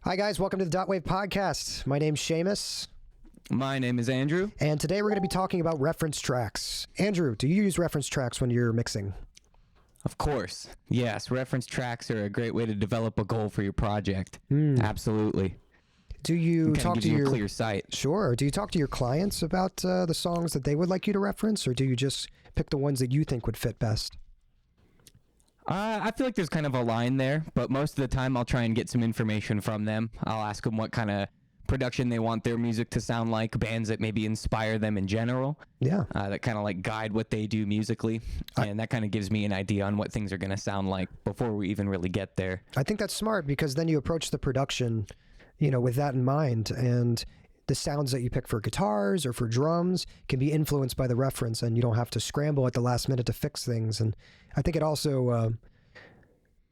Hi, guys. Welcome to the Dot Wave Podcast. My name's Seamus. My name is Andrew. And today we're going to be talking about reference tracks. Andrew, do you use reference tracks when you're mixing? Of course. Yes, reference tracks are a great way to develop a goal for your project. Absolutely. Do you talk to your clear sight? Sure. Do you talk to your clients about the songs that they would like you to reference, or do you just pick the ones that you think would fit best? I feel like there's kind of a line there, but most of the time I'll try and get some information from them. I'll ask them what kind of production they want their music to sound like, bands that maybe inspire them in general. Yeah. That kind of like guide what they do musically. And that kind of gives me an idea on what things are going to sound like before we even really get there. I think that's smart because then you approach the production, with that in mind, and the sounds that you pick for guitars or for drums can be influenced by the reference, and you don't have to scramble at the last minute to fix things. And I think it also,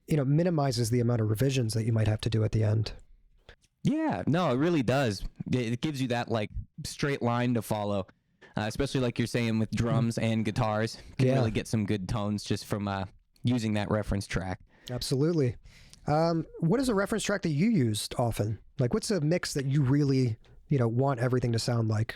minimizes the amount of revisions that you might have to do at the end. Yeah, no, it really does. It gives you that like straight line to follow, especially like you're saying with drums and guitars. You can really get some good tones just from using that reference track. Absolutely. What is a reference track that you used often? Like, what's a mix that you really, want everything to sound like?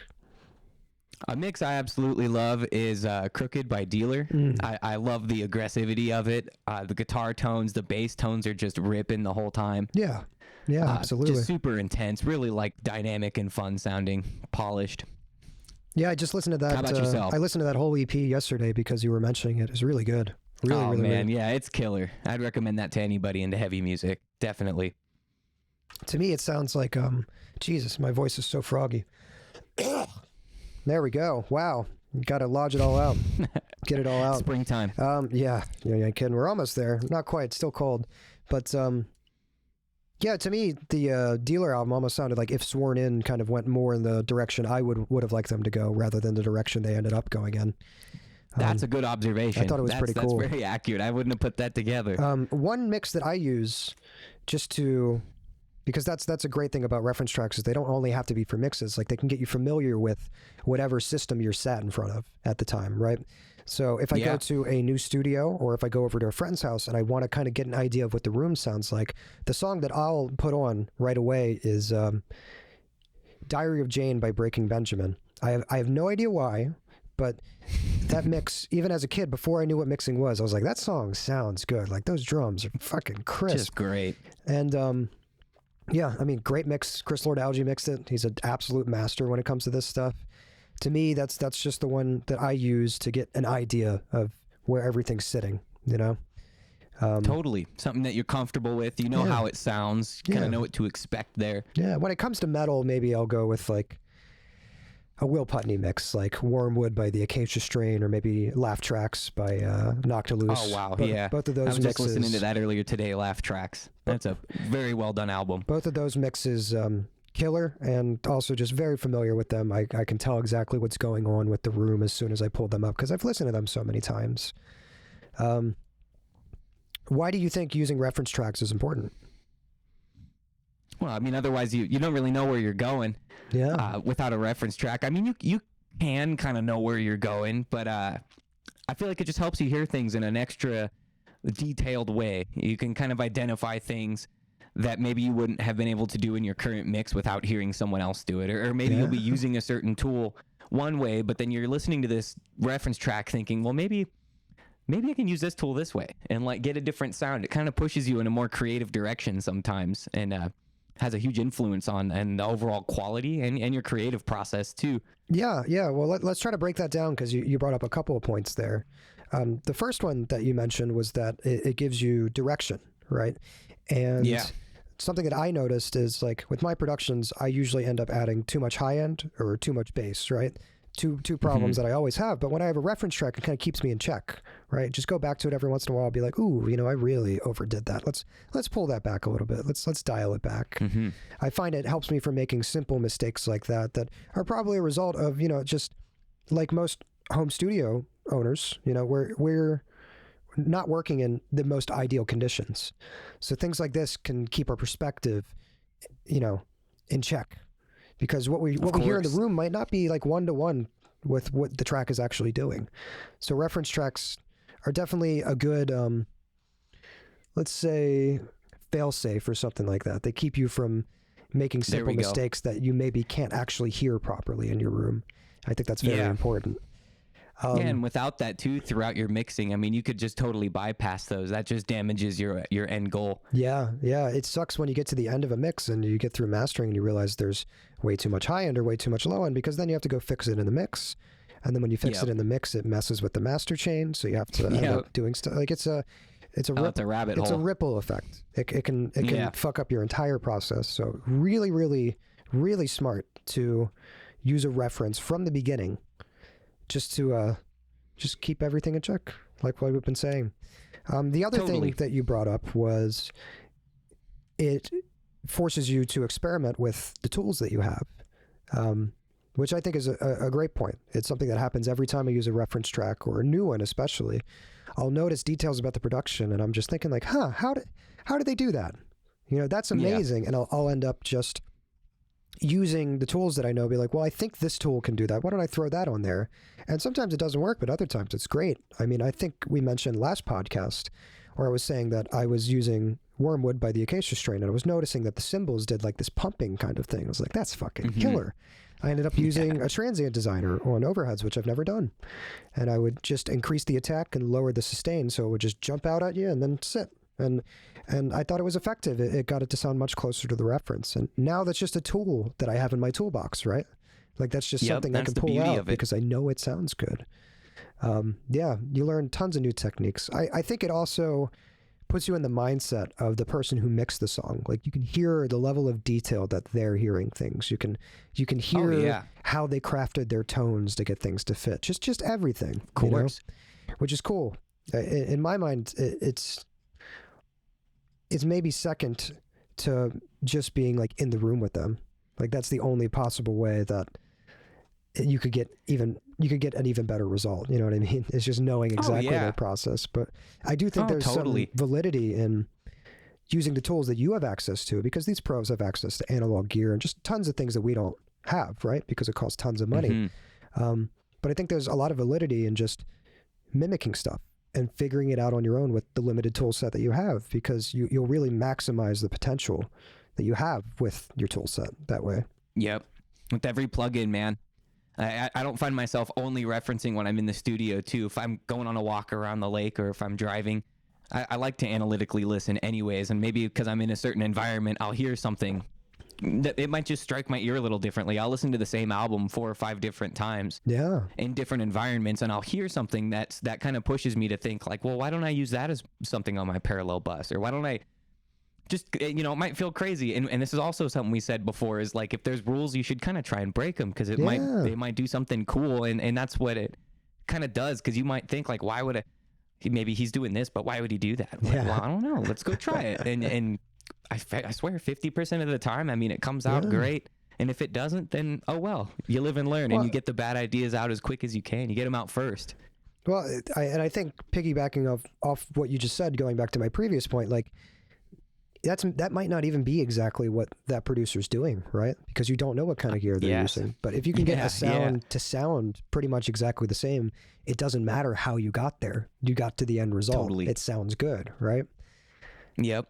A mix I absolutely love is Crooked by Dealer. I love the aggressivity of it. The guitar tones, the bass tones are just ripping the whole time. Yeah, absolutely. Just super intense, really like dynamic and fun sounding, polished. Yeah, I just listened to that. How about yourself? I listened to that whole EP yesterday because you were mentioning it. It's really good. Really, man, yeah, it's killer. I'd recommend that to anybody into heavy music, definitely. To me, it sounds like, Jesus, my voice is so froggy. There we go. Wow. You got to lodge it all out. Get it all out. Springtime. Yeah, kidding. We're almost there. Not quite. Still cold. But, yeah, to me, the Dealer album almost sounded like If Sworn In kind of went more in the direction I would have liked them to go rather than the direction they ended up going in. That's a good observation. I thought it was pretty cool. That's very accurate. I wouldn't have put that together. One mix that I use because that's a great thing about reference tracks is they don't only have to be for mixes. Like, they can get you familiar with whatever system you're sat in front of at the time, right? So if I go to a new studio or if I go over to a friend's house and I want to kind of get an idea of what the room sounds like, the song that I'll put on right away is Diary of Jane by Breaking Benjamin. I have no idea why, but that mix, even as a kid, before I knew what mixing was, I was like, that song sounds good. Like, those drums are fucking crisp. Just great. And yeah, I mean, great mix. Chris Lord-Alge mixed it. He's an absolute master when it comes to this stuff. To me, that's just the one that I use to get an idea of where everything's sitting, Totally. Something that you're comfortable with. You know how it sounds. You kind of know what to expect there. Yeah, when it comes to metal, maybe I'll go with like a Will Putney mix, like Wormwood by the Acacia Strain, or maybe Laugh Tracks by Noctiluce. Oh, wow. Both of those I was mixes, just listening to that earlier today, Laugh Tracks. That's a very well done album. Both of those mixes, killer, and also just very familiar with them. I can tell exactly what's going on with the room as soon as I pull them up because I've listened to them so many times. Why do you think using reference tracks is important? Well, I mean, otherwise you don't really know where you're going without a reference track. I mean, you can kind of know where you're going, but I feel like it just helps you hear things in an extra detailed way. You can kind of identify things that maybe you wouldn't have been able to do in your current mix without hearing someone else do it. Or maybe you'll be using a certain tool one way, but then you're listening to this reference track thinking, well, maybe I can use this tool this way and like get a different sound. It kind of pushes you in a more creative direction sometimes, and has a huge influence on and the overall quality and your creative process too. Yeah. Well, let's try to break that down because you brought up a couple of points there. The first one that you mentioned was that it gives you direction, right? And something that I noticed is like with my productions, I usually end up adding too much high end or too much bass, right? Two problems that I always have. But when I have a reference track, it kind of keeps me in check, right? Just go back to it every once in a while. I'll be like, ooh, I really overdid that. Let's pull that back a little bit. Let's dial it back. I find it helps me from making simple mistakes like that are probably a result of, just like most home studio owners, we're not working in the most ideal conditions. So things like this can keep our perspective, in check. Because what we hear in the room might not be like one-to-one with what the track is actually doing. So reference tracks are definitely a good, let's say, fail-safe or something like that. They keep you from making simple mistakes that you maybe can't actually hear properly in your room. I think that's very important. And without that too, throughout your mixing, I mean, you could just totally bypass those. That just damages your end goal. Yeah. It sucks when you get to the end of a mix and you get through mastering and you realize there's way too much high end or way too much low end, because then you have to go fix it in the mix. And then when you fix it in the mix, it messes with the master chain. So you have to end up doing stuff. Like it's a rabbit hole. It's a ripple effect. It can fuck up your entire process. So really, really, really smart to use a reference from the beginning, just to just keep everything in check, like what we've been saying. The other thing that you brought up was it forces you to experiment with the tools that you have, which I think is a great point. It's something that happens every time I use a reference track, or a new one especially. I'll notice details about the production and I'm just thinking like, how did they do that? You know, that's amazing. Yeah. And I'll end up just using the tools that I know, be like, well, I think this tool can do that. Why don't I throw that on there? And sometimes it doesn't work, but other times it's great. I mean, I think we mentioned last podcast, or I was saying that I was using Wormwood by the Acacia strain, and I was noticing that the cymbals did like this pumping kind of thing. I was like, that's fucking killer. I ended up using a transient designer on overheads, which I've never done. And I would just increase the attack and lower the sustain, so it would just jump out at you and then sit. And I thought it was effective. It got it to sound much closer to the reference. And now that's just a tool that I have in my toolbox, right? Like that's just something I can pull out because I know it sounds good. You learn tons of new techniques. I think it also puts you in the mindset of the person who mixed the song. Like you can hear the level of detail that they're hearing things. You can hear how they crafted their tones to get things to fit. Just everything. Of course. You know? Which is cool. In my mind, it's maybe second to just being like in the room with them. Like that's the only possible way that you could get an even better result. You know what I mean? It's just knowing exactly their process. But I do think there's some validity in using the tools that you have access to, because these pros have access to analog gear and just tons of things that we don't have, right? Because it costs tons of money. But I think there's a lot of validity in just mimicking stuff and figuring it out on your own with the limited tool set that you have, because you'll really maximize the potential that you have with your tool set that way. Yep. With every plugin, man. I don't find myself only referencing when I'm in the studio too. If I'm going on a walk around the lake or if I'm driving, I like to analytically listen anyways. And maybe because I'm in a certain environment, I'll hear something that it might just strike my ear a little differently. I'll listen to the same album 4 or 5 different times in different environments, and I'll hear something that kind of pushes me to think like, well, why don't I use that as something on my parallel bus? Or why don't I just, it might feel crazy. And this is also something we said before, is like, if there's rules, you should kind of try and break them, because they might do something cool. And that's what it kind of does. Because you might think like, why would maybe he's doing this, but why would he do that? Like, well, I don't know. Let's go try it. And I swear 50% of the time, I mean, it comes out great. And if it doesn't, then, oh, well, you live and learn, and you get the bad ideas out as quick as you can. You get them out first. Well, I think piggybacking off what you just said, going back to my previous point, like, that might not even be exactly what that producer's doing, right? Because you don't know what kind of gear they're using. But if you can get a sound to sound pretty much exactly the same, it doesn't matter how you got there. You got to the end result. Totally. It sounds good, right? Yep.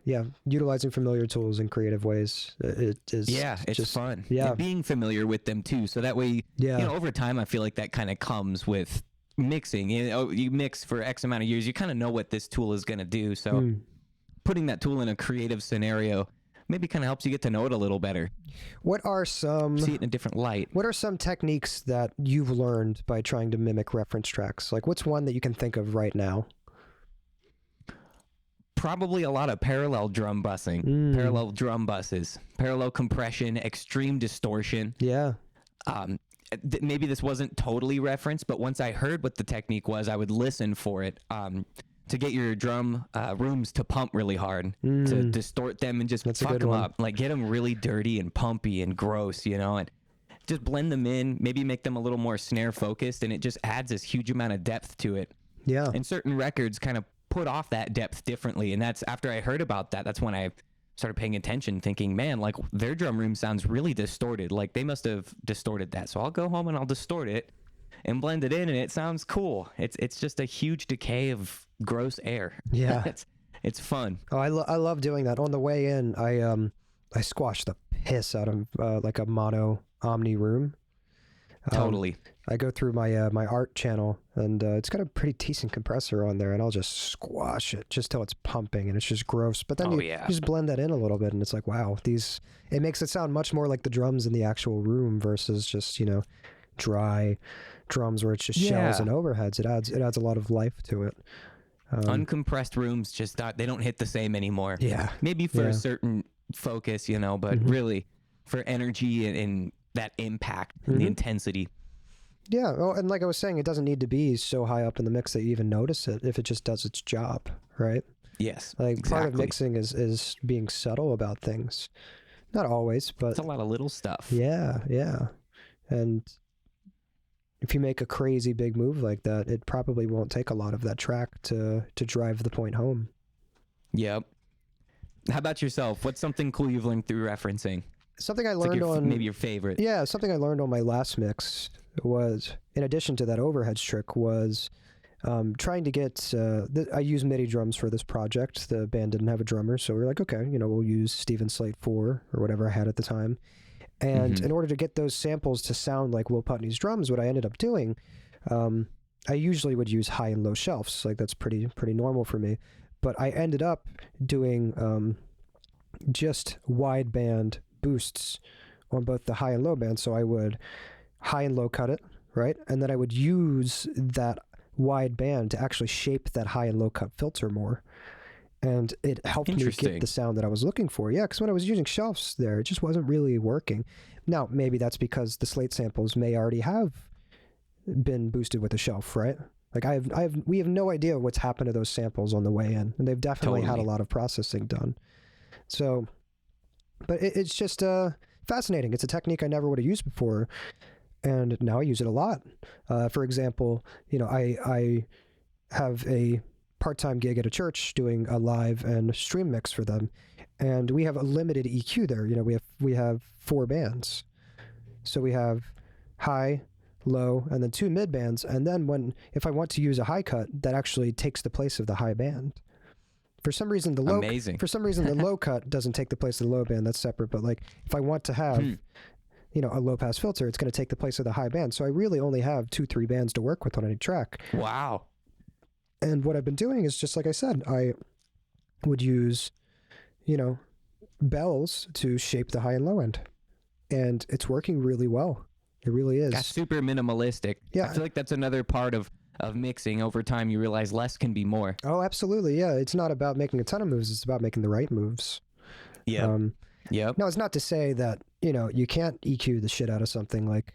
Yeah. Utilizing familiar tools in creative ways. It's just fun. Yeah. And being familiar with them too. So that way, over time, I feel like that kind of comes with mixing. You mix for X amount of years, you kind of know what this tool is going to do. So putting that tool in a creative scenario maybe kind of helps you get to know it a little better. What are some... see it in a different light. What are some techniques that you've learned by trying to mimic reference tracks? Like, what's one that you can think of right now? Probably a lot of parallel drum bussing, parallel drum buses, parallel compression, extreme distortion. Yeah. Maybe this wasn't totally referenced, but once I heard what the technique was, I would listen for it to get your drum rooms to pump really hard, to distort them and just fuck them up. Like, get them really dirty and pumpy and gross, and just blend them in, maybe make them a little more snare focused, and it just adds this huge amount of depth to it. Yeah. And certain records kind of put off that depth differently, and that's after I heard about that, that's when I started paying attention, thinking, man, like, their drum room sounds really distorted, like they must have distorted that. So I'll go home and I'll distort it and blend it in, and it sounds cool. It's just a huge decay of gross air. Yeah. It's fun. Oh, I love doing that. On the way in, I squashed the piss out of like a mono omni room. Totally. I go through my my art channel, and it's got a pretty decent compressor on there, and I'll just squash it just till it's pumping, and it's just gross. But then you just blend that in a little bit, and it's like, wow, it makes it sound much more like the drums in the actual room versus just, dry drums where it's just shells and overheads. It adds a lot of life to it. Uncompressed rooms they don't hit the same anymore. Yeah. Maybe for a certain focus, but really for energy and that impact and the intensity. Yeah. Oh, and like I was saying, it doesn't need to be so high up in the mix that you even notice it if it just does its job, right? Yes. Like exactly. Part of mixing is being subtle about things. Not always, but it's a lot of little stuff. Yeah, yeah. And if you make a crazy big move like that, it probably won't take a lot of that track to drive the point home. Yep. How about yourself? What's something cool you've learned through referencing? Something I learned on... Maybe your favorite. Yeah, something I learned on my last mix was, in addition to that overheads trick, was trying to get... I use MIDI drums for this project. The band didn't have a drummer, so we were like, okay, we'll use Steven Slate 4 or whatever I had at the time. And in order to get those samples to sound like Will Putney's drums, what I ended up doing, I usually would use high and low shelves. Like, that's pretty normal for me. But I ended up doing just wideband boosts on both the high and low band. So I would high and low cut it, right? And then I would use that wide band to actually shape that high and low cut filter more. And it helped me get the sound that I was looking for. Yeah, because when I was using shelves there, it just wasn't really working. Now, maybe that's because the Slate samples may already have been boosted with a shelf, right? Like we have no idea what's happened to those samples on the way in, and they've definitely had a lot of processing done. So, but it's just fascinating. It's a technique I never would have used before, and now I use it a lot. For example, I have a part-time gig at a church doing a live and stream mix for them, and we have a limited EQ there. We have 4 bands, so we have high, low, and then 2 mid bands. And then if I want to use a high cut, that actually takes the place of the high band. For some reason, the low cut doesn't take the place of the low band. That's separate. But like, if I want to have, a low pass filter, it's going to take the place of the high band. So I really only have 2-3 bands to work with on any track. Wow. And what I've been doing is just like I said, I would use, bells to shape the high and low end, and it's working really well. It really is. That's super minimalistic. Yeah. I feel like that's another part of mixing. Over time, you realize less can be more. Oh, absolutely. Yeah. It's not about making a ton of moves. It's about making the right moves. Yeah. Yep. No, it's not to say that, you can't EQ the shit out of something. Like,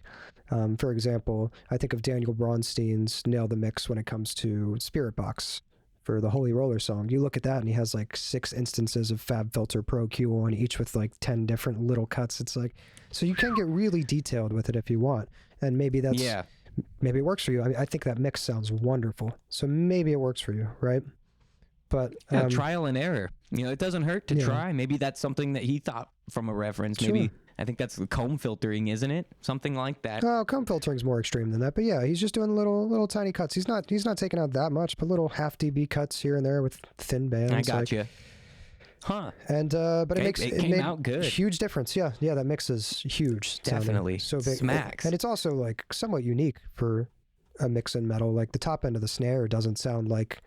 for example, I think of Daniel Braunstein's Nail the Mix when it comes to Spirit Box for the Holy Roller song. You look at that and he has like 6 instances of Fab Filter Pro Q on, each with like 10 different little cuts. It's like, so you can get really detailed with it if you want. And maybe maybe it works for you. I think that mix sounds wonderful. So maybe it works for you, right? But trial and error. It doesn't hurt to try. Maybe that's something that he thought from a reference. Sure. Maybe I think that's the comb filtering, isn't it? Something like that. Oh, comb filtering's more extreme than that. But yeah, he's just doing little tiny cuts. He's not taking out that much, but little half dB cuts here and there with thin bands. I got you. Huh. And but it made out good. Huge difference. Yeah, that mix is huge. Definitely. So big. Smacks. And it's also like somewhat unique for a mix in metal. Like the top end of the snare doesn't sound like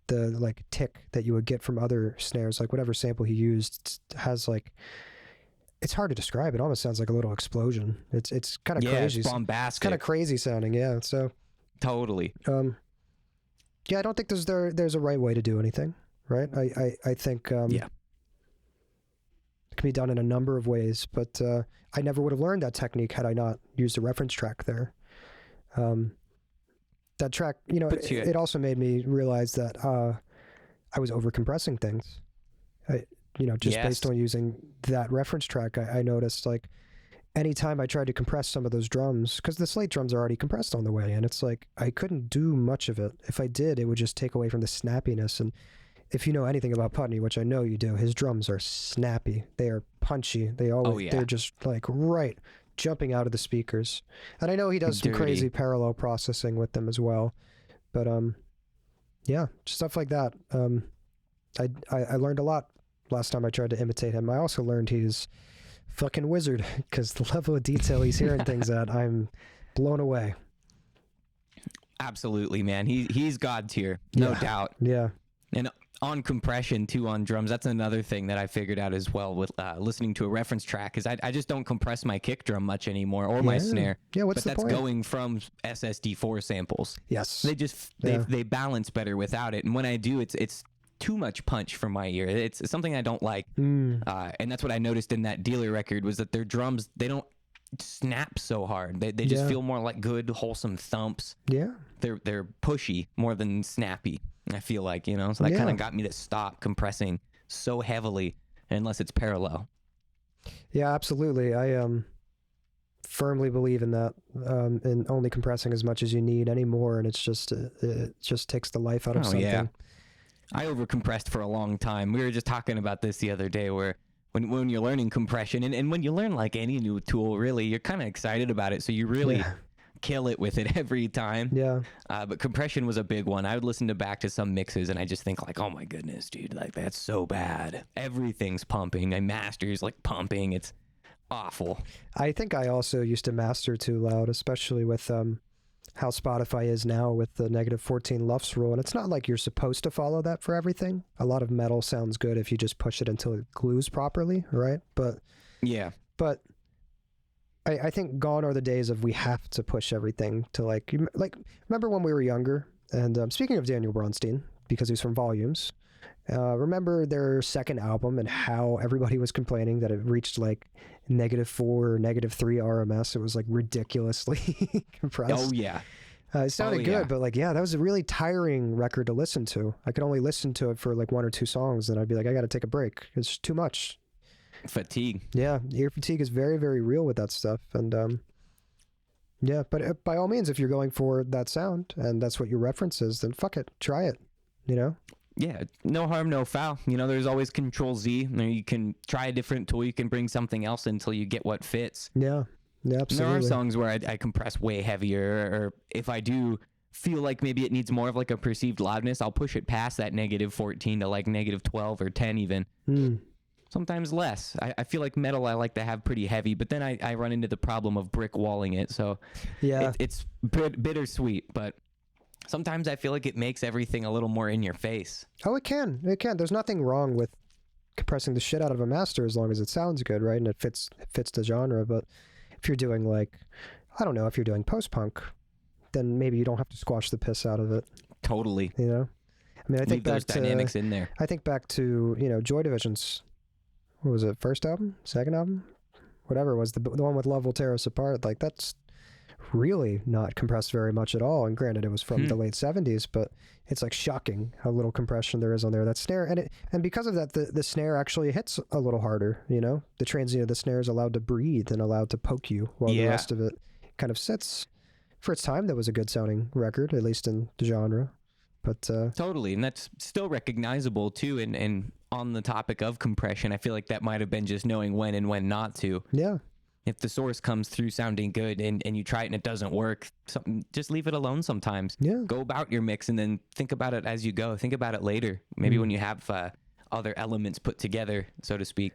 the tick that you would get from other snares. Like whatever sample he used has like, it's hard to describe. It almost sounds like a little explosion. It's kind of crazy. It's bombastic. It's kind of crazy sounding. Yeah. So totally. Yeah, I don't think there's a right way to do anything. Right. I think it can be done in a number of ways, but I never would have learned that technique had I not used a reference track there. That track, it also made me realize that I was overcompressing things. Based on using that reference track, I noticed like anytime I tried to compress some of those drums, because the Slate drums are already compressed on the way, and it's like I couldn't do much of it. If I did, it would just take away from the snappiness. And if you know anything about Putney, which I know you do, his drums are snappy. They are punchy. They're just like right jumping out of the speakers. And I know he does some crazy parallel processing with them as well. But stuff like that. I learned a lot last time I tried to imitate him. I also learned he's fucking wizard, because the level of detail he's hearing things at, I'm blown away. Absolutely, man. He's God tier, no doubt. Yeah. And on compression too, on drums, that's another thing that I figured out as well with listening to a reference track, is I just don't compress my kick drum much anymore, or my snare. Yeah, what's the point? But that's going from SSD4 samples. Yes. They balance better without it, and when I do, it's too much punch for my ear. It's something I don't like, and that's what I noticed in that Dealer record, was that their drums, they don't snap so hard. They just feel more like good, wholesome thumps. Yeah. They're pushy more than snappy, I feel like, you know? So that kind of got me to stop compressing so heavily unless it's parallel. Yeah, absolutely. I firmly believe in that, in only compressing as much as you need anymore, and it just takes the life out of something. Yeah. I overcompressed for a long time. We were just talking about this the other day, where when you're learning compression, and when you learn like any new tool, really, you're kind of excited about it, so you really kill it with it every time. Yeah. But compression was a big one. I would listen back to some mixes, and I just think like, oh my goodness, dude, like that's so bad. Everything's pumping. My master's like pumping. It's awful. I think I also used to master too loud, especially with how Spotify is now with the -14 LUFS rule. And it's not like you're supposed to follow that for everything. A lot of metal sounds good if you just push it until it glues properly, right? But I think gone are the days of we have to push everything to like remember when we were younger, and speaking of Daniel Bronstein, because he's from Volumes, remember their second album and how everybody was complaining that it reached like -4 or -3 RMS. It was like ridiculously compressed. Oh yeah. It sounded good, but like, that was a really tiring record to listen to. I could only listen to it for like 1 or 2 songs, and I'd be like, I got to take a break. It's too much. Fatigue. Yeah, ear fatigue is very, very real with that stuff. And but by all means, if you're going for that sound and that's what your reference is, then fuck it, try it, you know? Yeah, no harm, no foul. You know, there's always Control Z. You can try a different tool. You can bring something else until you get what fits. Yeah, absolutely. There are songs where I compress way heavier, or if I do feel like maybe it needs more of like a perceived loudness, I'll push it past that -14 to like -12 or 10 even. Sometimes less. I feel like metal I like to have pretty heavy, but then I run into the problem of brick walling it. So it's bittersweet, but sometimes I feel like it makes everything a little more in your face. Oh, it can. There's nothing wrong with compressing the shit out of a master as long as it sounds good, right? And it fits the genre. But if you're doing like, I don't know, if you're doing post-punk, then maybe you don't have to squash the piss out of it. Totally. You know? I mean, I think those dynamics in there. I think back to, Joy Division's, what was it, first album? Second album? Whatever it was, the one with Love Will Tear Us Apart. Like, that's really not compressed very much at all. And granted, it was from the late 70s, but it's like shocking how little compression there is on there. That snare, and because of that, the snare actually hits a little harder, you know? The transient of the snare is allowed to breathe and allowed to poke you, while the rest of it kind of sits. For its time, that was a good sounding record, at least in the genre. But totally, and that's still recognizable too. And on the topic of compression, I feel like that might have been just knowing when and when not to. Yeah. If the source comes through sounding good and you try it and it doesn't work, just leave it alone sometimes. Yeah. Go about your mix and then think about it as you go. Think about it later. Maybe when you have other elements put together, so to speak.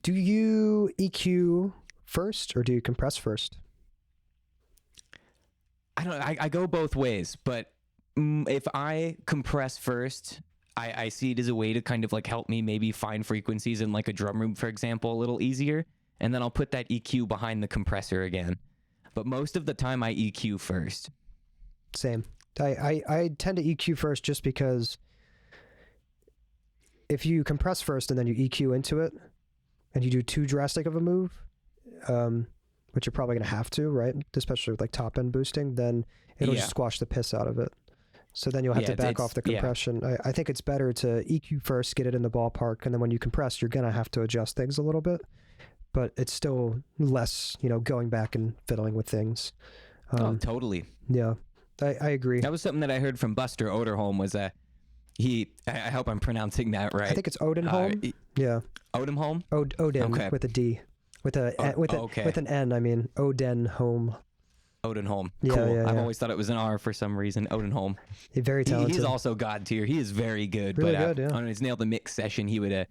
Do you EQ first or do you compress first? I go both ways, but if I compress first, I see it as a way to kind of like help me maybe find frequencies in like a drum room, for example, a little easier. And then I'll put that EQ behind the compressor again. But most of the time I EQ first. Same. I tend to EQ first just because if you compress first and then you EQ into it and you do too drastic of a move, which you're probably going to have to, right? Especially with like top end boosting, then it'll just squash the piss out of it. So then you'll have to back off the compression. Yeah. I think it's better to EQ first, get it in the ballpark, and then when you compress, you're going to have to adjust things a little bit. But it's still less, going back and fiddling with things. Oh, totally. Yeah, I agree. That was something that I heard from Buster Oderholm was I hope I'm pronouncing that right. I think it's Odenholm. Yeah. Odenholm? Odin okay. With a D. With an N, I mean, Odenholm. Odenholm. Yeah, cool. yeah, I've yeah. always thought it was an R for some reason. Odenholm. He's very talented. He's also God tier. He is very good. Really but good, yeah. on his nail the mix session, he would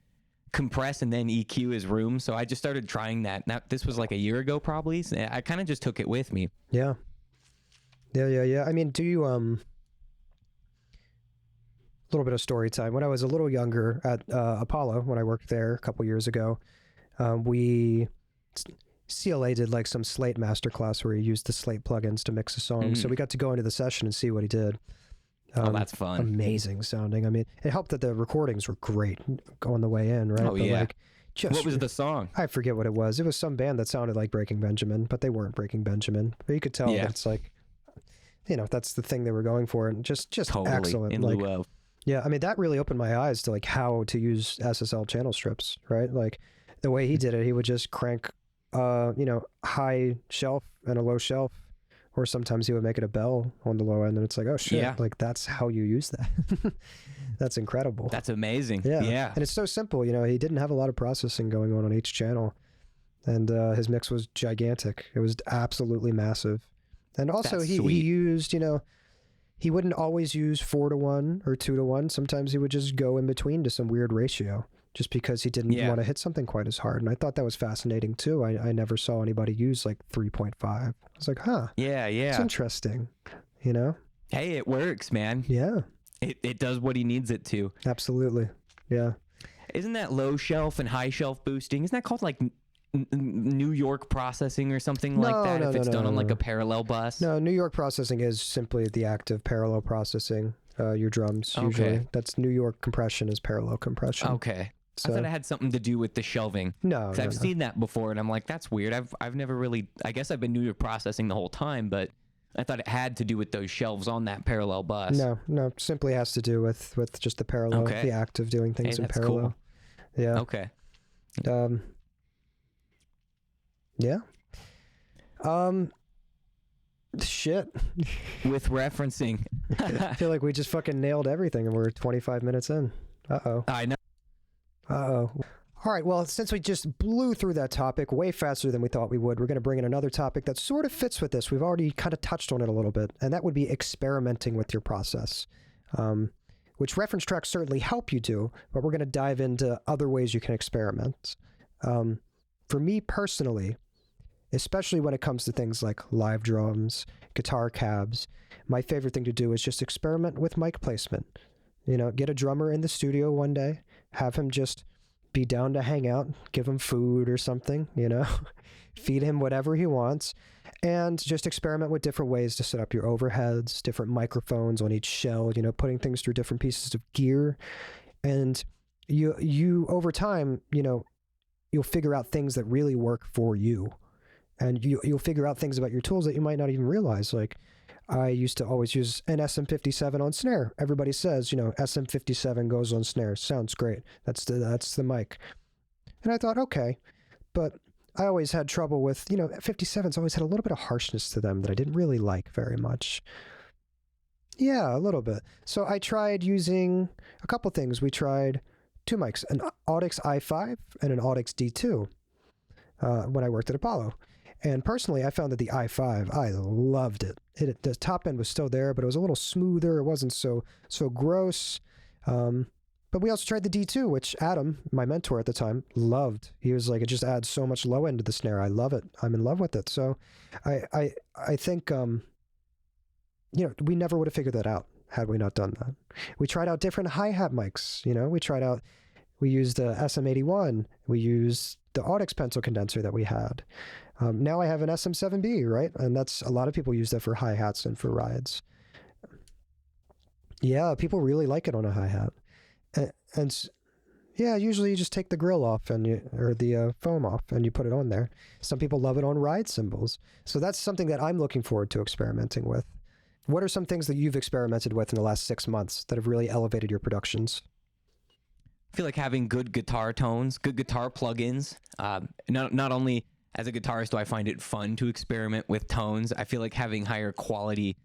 compress and then EQ his room. So I just started trying that. Now, this was like a year ago, probably. So I kind of just took it with me. Yeah. Yeah. I mean, do you a little bit of story time. When I was a little younger at Apollo, when I worked there a couple years ago, CLA did like some Slate masterclass where he used the Slate plugins to mix a song. So we got to go into the session and see what he did. That's fun. Amazing sounding. I mean, it helped that the recordings were great on the way in, right? Oh, yeah. Like, What was the song? I forget what it was. It was some band that sounded like Breaking Benjamin, but they weren't Breaking Benjamin. But you could tell that it's like, that's the thing they were going for, and just totally excellent. In lieu of. Yeah, I mean, that really opened my eyes to like how to use SSL channel strips, right? Like the way he did it, he would just crank, high shelf and a low shelf, or sometimes he would make it a bell on the low end, and it's like, oh shit, like that's how you use that. That's incredible. That's amazing. Yeah. And it's so simple, he didn't have a lot of processing going on each channel, and his mix was gigantic. It was absolutely massive. And also he used, he wouldn't always use 4-to-1 or 2-to-1. Sometimes he would just go in between to some weird ratio just because he didn't want to hit something quite as hard. And I thought that was fascinating too. I never saw anybody use like 3.5. I was like, huh. Yeah. It's interesting, Hey, it works, man. Yeah. It does what he needs it to. Absolutely. Yeah. Isn't that low shelf and high shelf boosting? Isn't that called like New York processing or something like that? If it's done on like a parallel bus? No, New York processing is simply the act of parallel processing your drums usually. That's New York compression is parallel compression. Okay. So, I thought it had something to do with the shelving. No, I've seen that before, and I'm like, that's weird. I've never really. I guess I've been New York processing the whole time, but I thought it had to do with those shelves on that parallel bus. No, simply has to do with just the parallel, the act of doing things in parallel. Cool. Yeah. Okay. Yeah. Shit. With referencing. I feel like we just fucking nailed everything and we're 25 minutes in. Uh-oh. I know. Uh-oh. All right, well, since we just blew through that topic way faster than we thought we would, we're going to bring in another topic that sort of fits with this. We've already kind of touched on it a little bit, and that would be experimenting with your process, which reference tracks certainly help you do, but we're going to dive into other ways you can experiment. For me personally, especially when it comes to things like live drums, guitar cabs, my favorite thing to do is just experiment with mic placement. Get a drummer in the studio one day, have him just be down to hang out, give him food or something, feed him whatever he wants, and just experiment with different ways to set up your overheads, different microphones on each shell, putting things through different pieces of gear. And you over time, you'll figure out things that really work for you. And you'll figure out things about your tools that you might not even realize. Like, I used to always use an SM57 on snare. Everybody says, SM57 goes on snare. Sounds great. That's the mic. And I thought, okay. But I always had trouble with, 57s always had a little bit of harshness to them that I didn't really like very much. Yeah, a little bit. So I tried using a couple things. We tried two mics, an Audix i5 and an Audix D2 when I worked at Apollo. And personally, I found that the i5, I loved it. The top end was still there, but it was a little smoother. It wasn't so gross. But we also tried the D2, which Adam, my mentor at the time, loved. He was like, it just adds so much low end to the snare. I love it. I'm in love with it. So I think, we never would have figured that out had we not done that. We tried out different hi-hat mics. We used the SM81. We used the Audix pencil condenser that we had. Now I have an SM7B, right? And that's a lot of people use that for hi-hats and for rides. Yeah, people really like it on a hi-hat. And yeah, usually you just take the grill off or the foam off and you put it on there. Some people love it on ride cymbals. So that's something that I'm looking forward to experimenting with. What are some things that you've experimented with in the last 6 months that have really elevated your productions? I feel like having good guitar tones, good guitar plugins. Not only as a guitarist do I find it fun to experiment with tones, I feel like having higher quality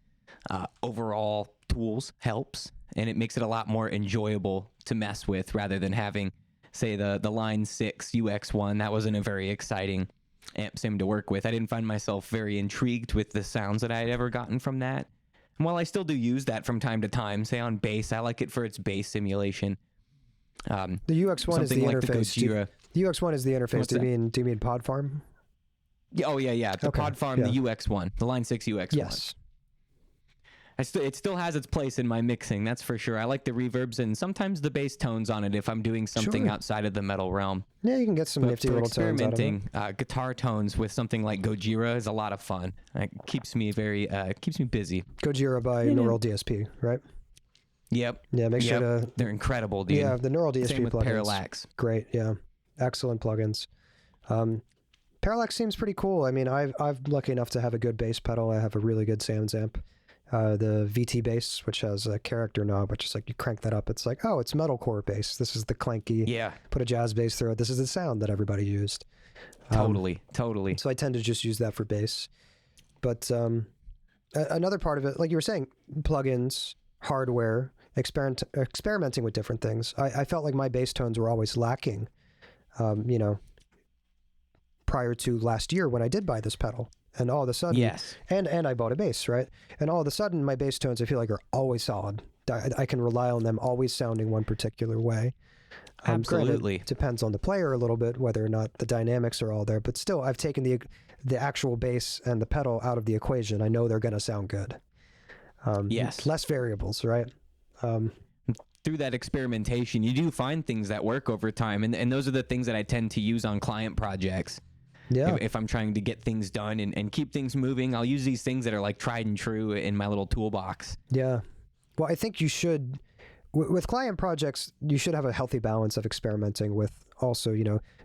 overall tools helps, and it makes it a lot more enjoyable to mess with rather than having, say, the Line 6 UX1. That wasn't a very exciting amp sim to work with. I didn't find myself very intrigued with the sounds that I had ever gotten from that. And while I still do use that from time to time, say on bass, I like it for its bass simulation. The UX1 is the like interface. The UX1 is the interface. Do you mean Pod Farm? Yeah, the Pod Farm, the UX1, the Line 6 UX1. Yes. It still has its place in my mixing, that's for sure. I like the reverbs and sometimes the bass tones on it if I'm doing something outside of the metal realm. Yeah, you can get some nifty little tones out of it. Experimenting, guitar tones with something like Gojira is a lot of fun. It keeps me busy. Gojira by Neural DSP, right? Yep. Yeah, make sure to... They're incredible, dude. Yeah, the Neural DSP Same with plugins. Parallax. Great, yeah. Excellent plugins. Parallax seems pretty cool. I mean, I'm lucky enough to have a good bass pedal. I have a really good Sounds amp. The VT bass, which has a character knob, which is like you crank that up. It's like, oh, it's metalcore bass. This is the clanky. Put a jazz bass through it. This is the sound that everybody used. Totally. So I tend to just use that for bass. But another part of it, like you were saying, plugins, hardware, experimenting with different things. I felt like my bass tones were always lacking, prior to last year when I did buy this pedal. And all of a sudden, and I bought a bass, right? And all of a sudden, my bass tones, I feel like, are always solid. I can rely on them always sounding one particular way. Absolutely. Granted, depends on the player a little bit, whether or not the dynamics are all there. But still, I've taken the actual bass and the pedal out of the equation. I know they're going to sound good. Less variables, right? Through that experimentation, you do find things that work over time. And those are the things that I tend to use on client projects. Yeah. If I'm trying to get things done and keep things moving, I'll use these things that are like tried and true in my little toolbox. Yeah. Well, I think you should, with client projects, you should have a healthy balance of experimenting with also,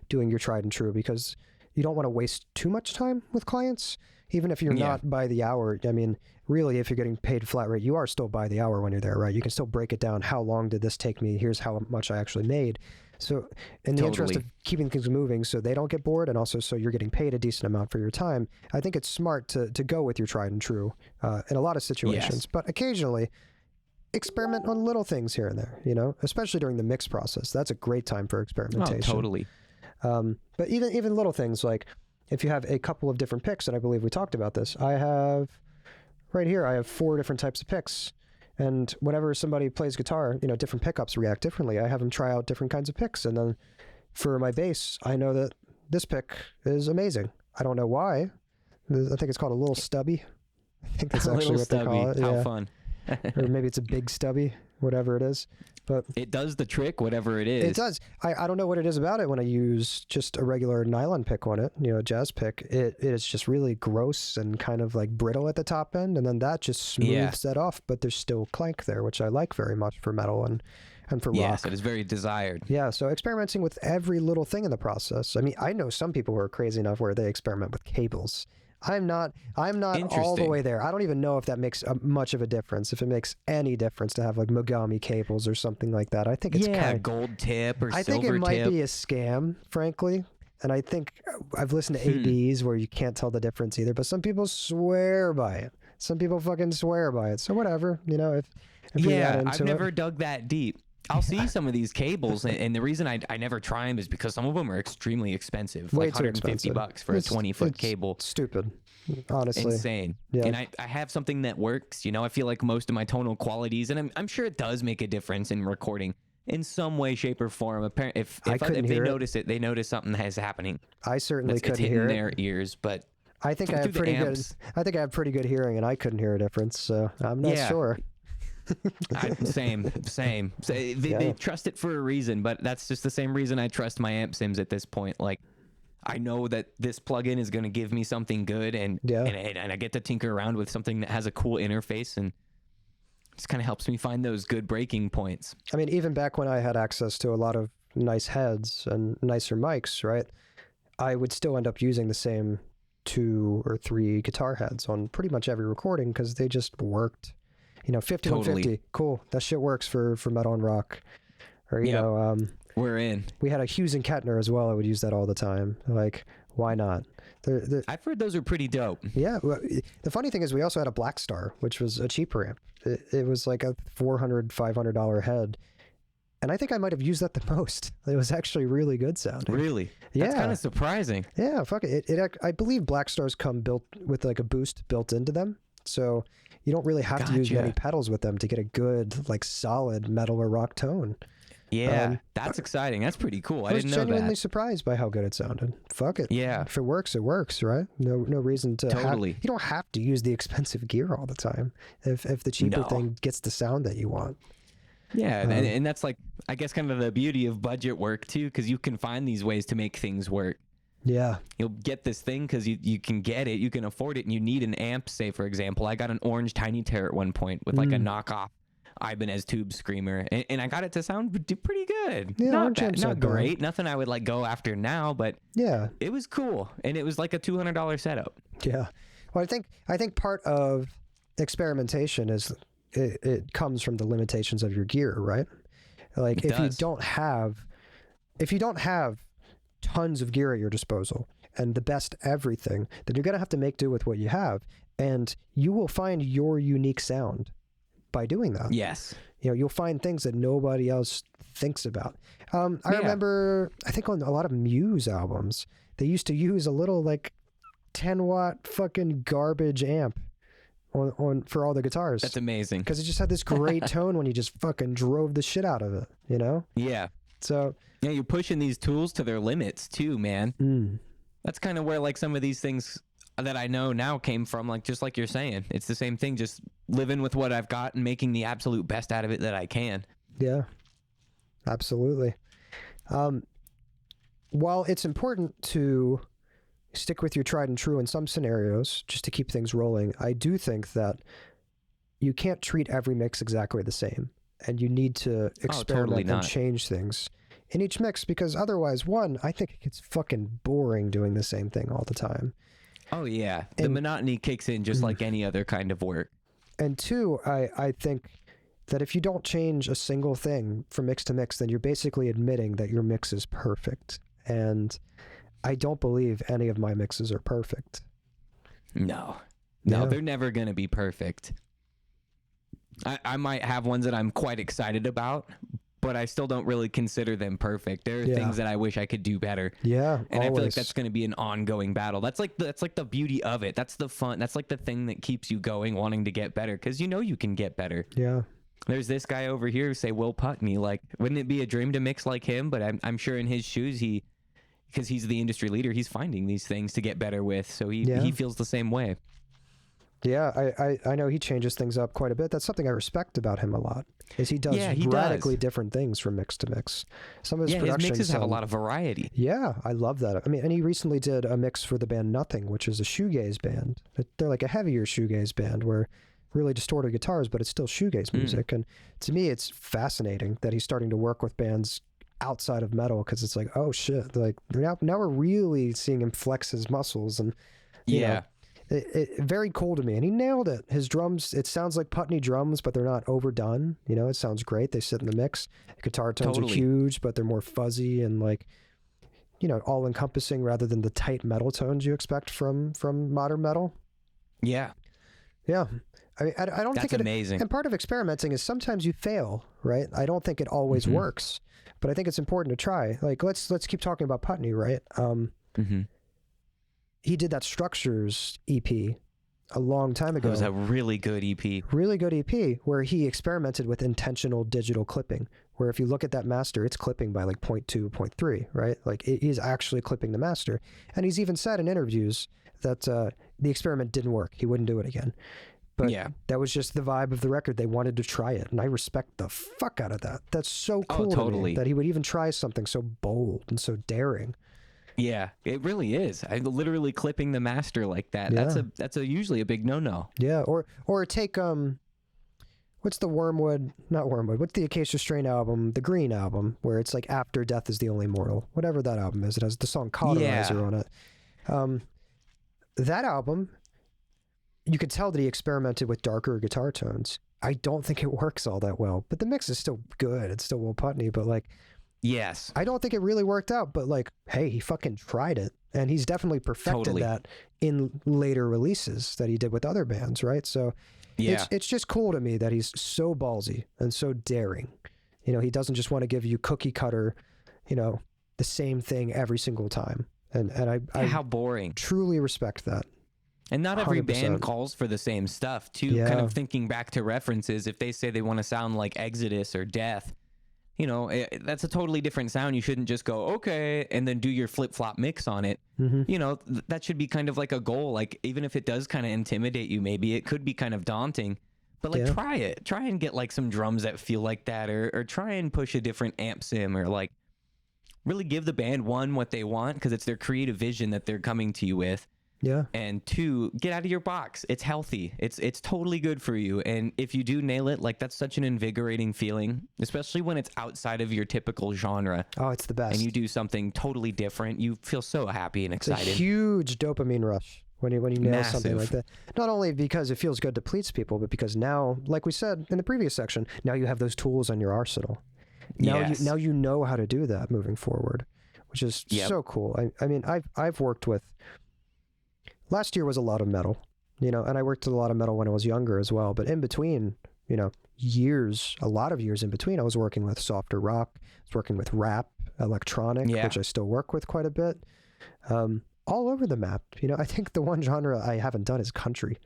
doing your tried and true, because you don't want to waste too much time with clients, even if you're not by the hour. I mean, really, if you're getting paid flat rate, you are still by the hour when you're there, right? You can still break it down. How long did this take me? Here's how much I actually made. So in the interest of keeping things moving so they don't get bored, and also so you're getting paid a decent amount for your time, I think it's smart to go with your tried and true in a lot of situations. Yes. But occasionally, experiment on little things here and there, especially during the mix process. That's a great time for experimentation. Oh, totally. But even little things like if you have a couple of different picks, and I believe we talked about this, I have 4 different types of picks. And whenever somebody plays guitar, different pickups react differently. I have them try out different kinds of picks. And then for my bass, I know that this pick is amazing. I don't know why. I think it's called a little stubby. I think that's actually what they call it. How fun. Or maybe it's a big stubby, whatever it is. But it does the trick, whatever it is. It does. I don't know what it is about it when I use just a regular nylon pick on it, a jazz pick. It is just really gross and kind of like brittle at the top end, and then that just smooths that off, but there's still clank there, which I like very much for metal and for rock. Yes, it is very desired. Yeah, so experimenting with every little thing in the process. I mean, I know some people who are crazy enough where they experiment with cables. I'm not all the way there. I don't even know if that makes much of a difference, if it makes any difference to have like Mogami cables or something like that. I think it's gold tip or silver tip. I think it might be a scam, frankly. And I think I've listened to ADs where you can't tell the difference either, but some people swear by it. Some people fucking swear by it. So whatever, if you're that into I've never dug that deep. I'll see some of these cables, and the reason I never try them is because some of them are extremely expensive, way like $150 for a 20-foot cable. Stupid, honestly. Insane. Yeah. And I have something that works. I feel like most of my tonal qualities, and I'm sure it does make a difference in recording in some way, shape, or form. If they notice it, they notice something is happening. I certainly couldn't hear it. It's hitting their ears, but I think I have pretty good. I think I have pretty good hearing, and I couldn't hear a difference, so I'm not sure. Same. They trust it for a reason, but that's just the same reason I trust my amp sims at this point. Like, I know that this plugin is going to give me something good, and I get to tinker around with something that has a cool interface, and just kind of helps me find those good breaking points. I mean, even back when I had access to a lot of nice heads and nicer mics, right, I would still end up using the same 2 or 3 guitar heads on pretty much every recording because they just worked. 5150, cool. That shit works for metal and rock. Or, we're in. We had a Hughes and Kettner as well. I would use that all the time. Like, why not? I've heard those are pretty dope. Yeah. Well, the funny thing is we also had a Black Star, which was a cheaper amp. It was like a $400, $500 head. And I think I might have used that the most. It was actually really good sounding. Really? Yeah. That's kind of surprising. Yeah, fuck it. I believe Black Stars come built with like a boost built into them. So you don't really have to use many pedals with them to get a good, like, solid metal or rock tone. Yeah, that's exciting. That's pretty cool. I didn't know that. I was genuinely surprised by how good it sounded. Fuck it. Yeah. If it works, right? No reason to totally. You don't have to use the expensive gear all the time if the cheaper thing gets the sound that you want. Yeah, and that's like, I guess, kind of the beauty of budget work too, because you can find these ways to make things work. Yeah. You'll get this thing because you can get it, you can afford it, and you need an amp. Say, for example, I got an orange Tiny Terror at one point with like a knockoff Ibanez Tube Screamer, and I got it to sound pretty good. Yeah, not bad, not great, nothing I would like go after now, but yeah, it was cool, and it was like a $200 setup. Yeah, well, I think part of experimentation is it comes from the limitations of your gear, right? Like if you don't have tons of gear at your disposal and the best everything, then you're gonna have to make do with what you have, and you will find your unique sound by doing that. Yes. You'll find things that nobody else thinks about. I remember, I think on a lot of Muse albums, they used to use a little like 10-watt fucking garbage amp on for all the guitars. That's amazing. Because it just had this great tone when you just fucking drove the shit out of it, Yeah. So yeah, you're pushing these tools to their limits too, man. That's kind of where like some of these things that I know now came from, like just like you're saying. It's the same thing, just living with what I've got and making the absolute best out of it that I can. Yeah, absolutely. While it's important to stick with your tried and true in some scenarios just to keep things rolling, I do think that you can't treat every mix exactly the same, and you need to experiment and change things in each mix, because otherwise, one, I think it gets fucking boring doing the same thing all the time. Oh yeah, the monotony kicks in just like any other kind of work. And two, I think that if you don't change a single thing from mix to mix, then you're basically admitting that your mix is perfect. And I don't believe any of my mixes are perfect. No, they're never going to be perfect. I might have ones that I'm quite excited about, but I still don't really consider them perfect. There are things that I wish I could do better. Yeah, and I feel like that's going to be an ongoing battle. That's like the beauty of it. That's the fun. That's like the thing that keeps you going, wanting to get better, because you can get better. Yeah. There's this guy over here, say Will Putney. Like, wouldn't it be a dream to mix like him? But I'm sure in his shoes, because he's the industry leader, he's finding these things to get better with. So he feels the same way. Yeah, I know he changes things up quite a bit. That's something I respect about him a lot, is he does radically different things from mix to mix. Some of his productions, his mixes have a lot of variety. Yeah, I love that. I mean, and he recently did a mix for the band Nothing, which is a shoegaze band. They're like a heavier shoegaze band where really distorted guitars, but it's still shoegaze music. And to me, it's fascinating that he's starting to work with bands outside of metal, because it's like, oh shit, like now we're really seeing him flex his muscles, and you know, very cool to me. And he nailed it. His drums, it sounds like Putney drums, but they're not overdone. It sounds great. They sit in the mix. The guitar tones are huge, but they're more fuzzy and like, all encompassing rather than the tight metal tones you expect from modern metal. Yeah. Yeah. I mean, I don't think that's amazing. And part of experimenting is sometimes you fail, right? I don't think it always works, but I think it's important to try. Like, let's keep talking about Putney, right? He did that Structures EP a long time ago. It was a really good EP. Really good EP, where he experimented with intentional digital clipping, where if you look at that master, it's clipping by like 0.2, 0.3, right? Like it is actually clipping the master. And he's even said in interviews that the experiment didn't work. He wouldn't do it again. But that was just the vibe of the record. They wanted to try it. And I respect the fuck out of that. That's so cool to me, that he would even try something so bold and so daring. Yeah, it really is. I literally clipping the master like that. Yeah. That's usually a big no-no. Yeah, or take what's the what's the Acacia Strain album, the Green album, where it's like After Death is the Only Mortal, whatever that album is. It has the song Cauterizer on it. That album, you could tell that he experimented with darker guitar tones. I don't think it works all that well, but the mix is still good. It's still Will Putney, but like, yes, I don't think it really worked out, but like, hey, he fucking tried it, and he's definitely perfected that in later releases that he did with other bands, right? So it's just cool to me that he's so ballsy and so daring, You know, he doesn't just want to give you cookie cutter, you know, the same thing every single time. And I how boring. Truly respect that. And not every 100%. band calls for the same stuff too. Yeah. Kind of thinking back to references, if they say they want to sound like Exodus or Death, you know, that's a totally different sound. You shouldn't just go, okay, and then do your flip-flop mix on it. Mm-hmm. You know, that should be kind of like a goal. Like, even if it does kind of intimidate you, maybe it could be kind of daunting. But, like, try it. Try and get, like, some drums that feel like that, or try and push a different amp sim, or, like, really give the band, one, what they want, because it's their creative vision that they're coming to you with. Yeah. And two, get out of your box. It's healthy. It's totally good for you. And if you do nail it, like, that's such an invigorating feeling, especially when it's outside of your typical genre. Oh, it's the best. And you do something totally different. You feel so happy and excited. It's a huge dopamine rush when you nail Massive. something like that. Not only because it feels good to please people, but because now, like we said in the previous section, now you have those tools in your arsenal. Now you know how to do that moving forward, which is so cool. I mean, I've worked with. Last year was a lot of metal, you know, and I worked with a lot of metal when I was younger as well. But in between, you know, a lot of years in between, I was working with softer rock, I was working with rap, electronic, which I still work with quite a bit, all over the map. You know, I think the one genre I haven't done is country,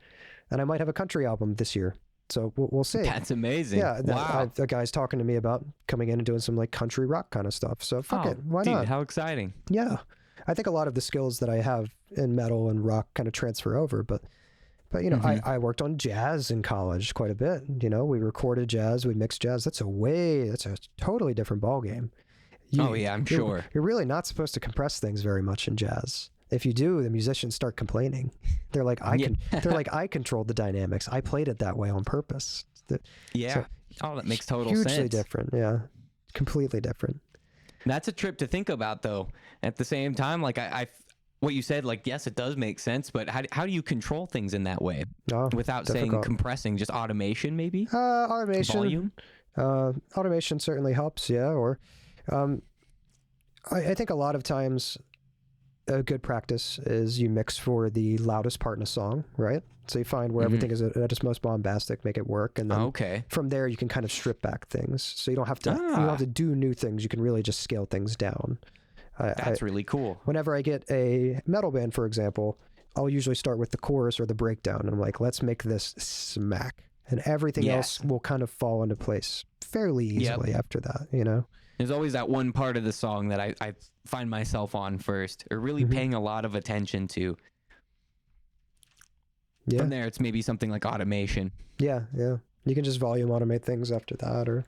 and I might have a country album this year. So we'll see. That's amazing. Yeah. Wow. A guy's talking to me about coming in and doing some like country rock kind of stuff. So fuck it. Why dude, not? How exciting. Yeah. I think a lot of the skills that I have in metal and rock kind of transfer over, but you know, I worked on jazz in college quite a bit. You know, we recorded jazz, we mixed jazz. That's a totally different ball game. I'm sure. You're really not supposed to compress things very much in jazz. If you do, the musicians start complaining. They're like, I controlled the dynamics. I played it that way on purpose. So, that makes total sense. Hugely different. Yeah. Completely different. That's a trip to think about, though. At the same time, like what you said, like, yes, it does make sense, but how do you control things in that way without saying compressing? Just automation, maybe? Automation. Volume? Automation certainly helps, yeah. Or I think a lot of times a good practice is you mix for the loudest part in a song, right? So you find where everything is at its most bombastic, make it work, and then from there you can kind of strip back things. So you don't have to do new things. You can really just scale things down. That's really cool. Whenever I get a metal band, for example, I'll usually start with the chorus or the breakdown, and I'm like, let's make this smack, and everything else will kind of fall into place fairly easily after that. You know, there's always that one part of the song that I find myself on first, or really paying a lot of attention to. Yeah. From there, it's maybe something like automation. Yeah. You can just volume automate things after that, or,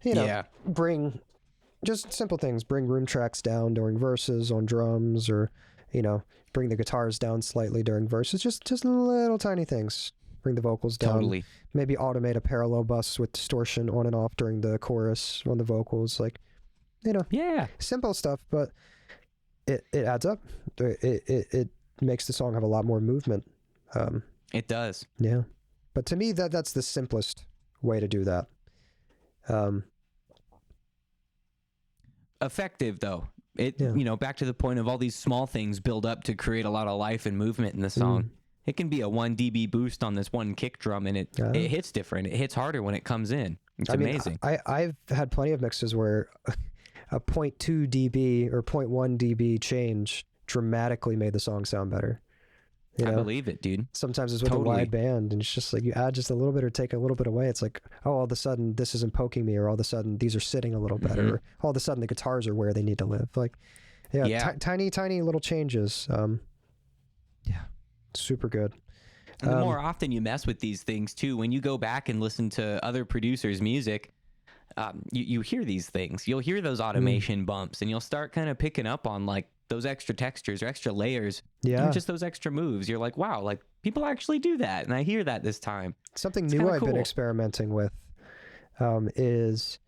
you know, bring just simple things, bring room tracks down during verses on drums, or, you know, bring the guitars down slightly during verses, just little tiny things. Bring the vocals down. Totally. Maybe automate a parallel bus with distortion on and off during the chorus on the vocals, like, you know. Yeah. Simple stuff, but it adds up. It makes the song have a lot more movement. It does. Yeah. But to me, that's the simplest way to do that. Effective, though. You know, back to the point of all these small things build up to create a lot of life and movement in the song. It can be a 1 dB boost on this one kick drum, and it hits different. It hits harder when it comes in. It's amazing. I've had plenty of mixes where a 0.2 dB or 0.1 dB change dramatically made the song sound better. You know? I believe it, dude. Sometimes it's with a wide band, and it's just like you add just a little bit or take a little bit away. It's like, oh, all of a sudden this isn't poking me, or all of a sudden these are sitting a little better, or all of a sudden the guitars are where they need to live. Like, tiny little changes. Super good. And the more often you mess with these things too, when you go back and listen to other producers' music, you hear these things. You'll hear those automation bumps, and you'll start kind of picking up on like those extra textures or extra layers. Yeah. Just those extra moves. You're like, wow, like people actually do that. And I hear that this time. Something new I've been experimenting with is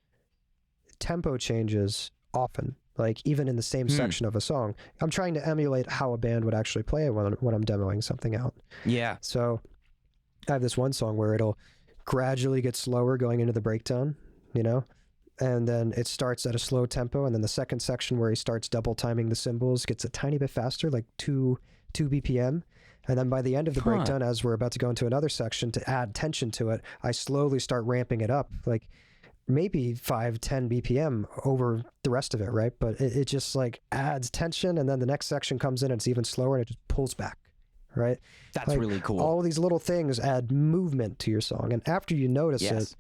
tempo changes often. Like even in the same section of a song, I'm trying to emulate how a band would actually play it when I'm demoing something out. Yeah. So I have this one song where it'll gradually get slower going into the breakdown, you know, and then it starts at a slow tempo. And then the second section where he starts double timing the cymbals gets a tiny bit faster, like 2 BPM. And then by the end of the breakdown, as we're about to go into another section to add tension to it, I slowly start ramping it up. Like maybe 5-10 BPM over the rest of it, right? But it just like adds tension, and then the next section comes in and it's even slower and it just pulls back, right? That's like, really cool. All these little things add movement to your song, and after you notice it,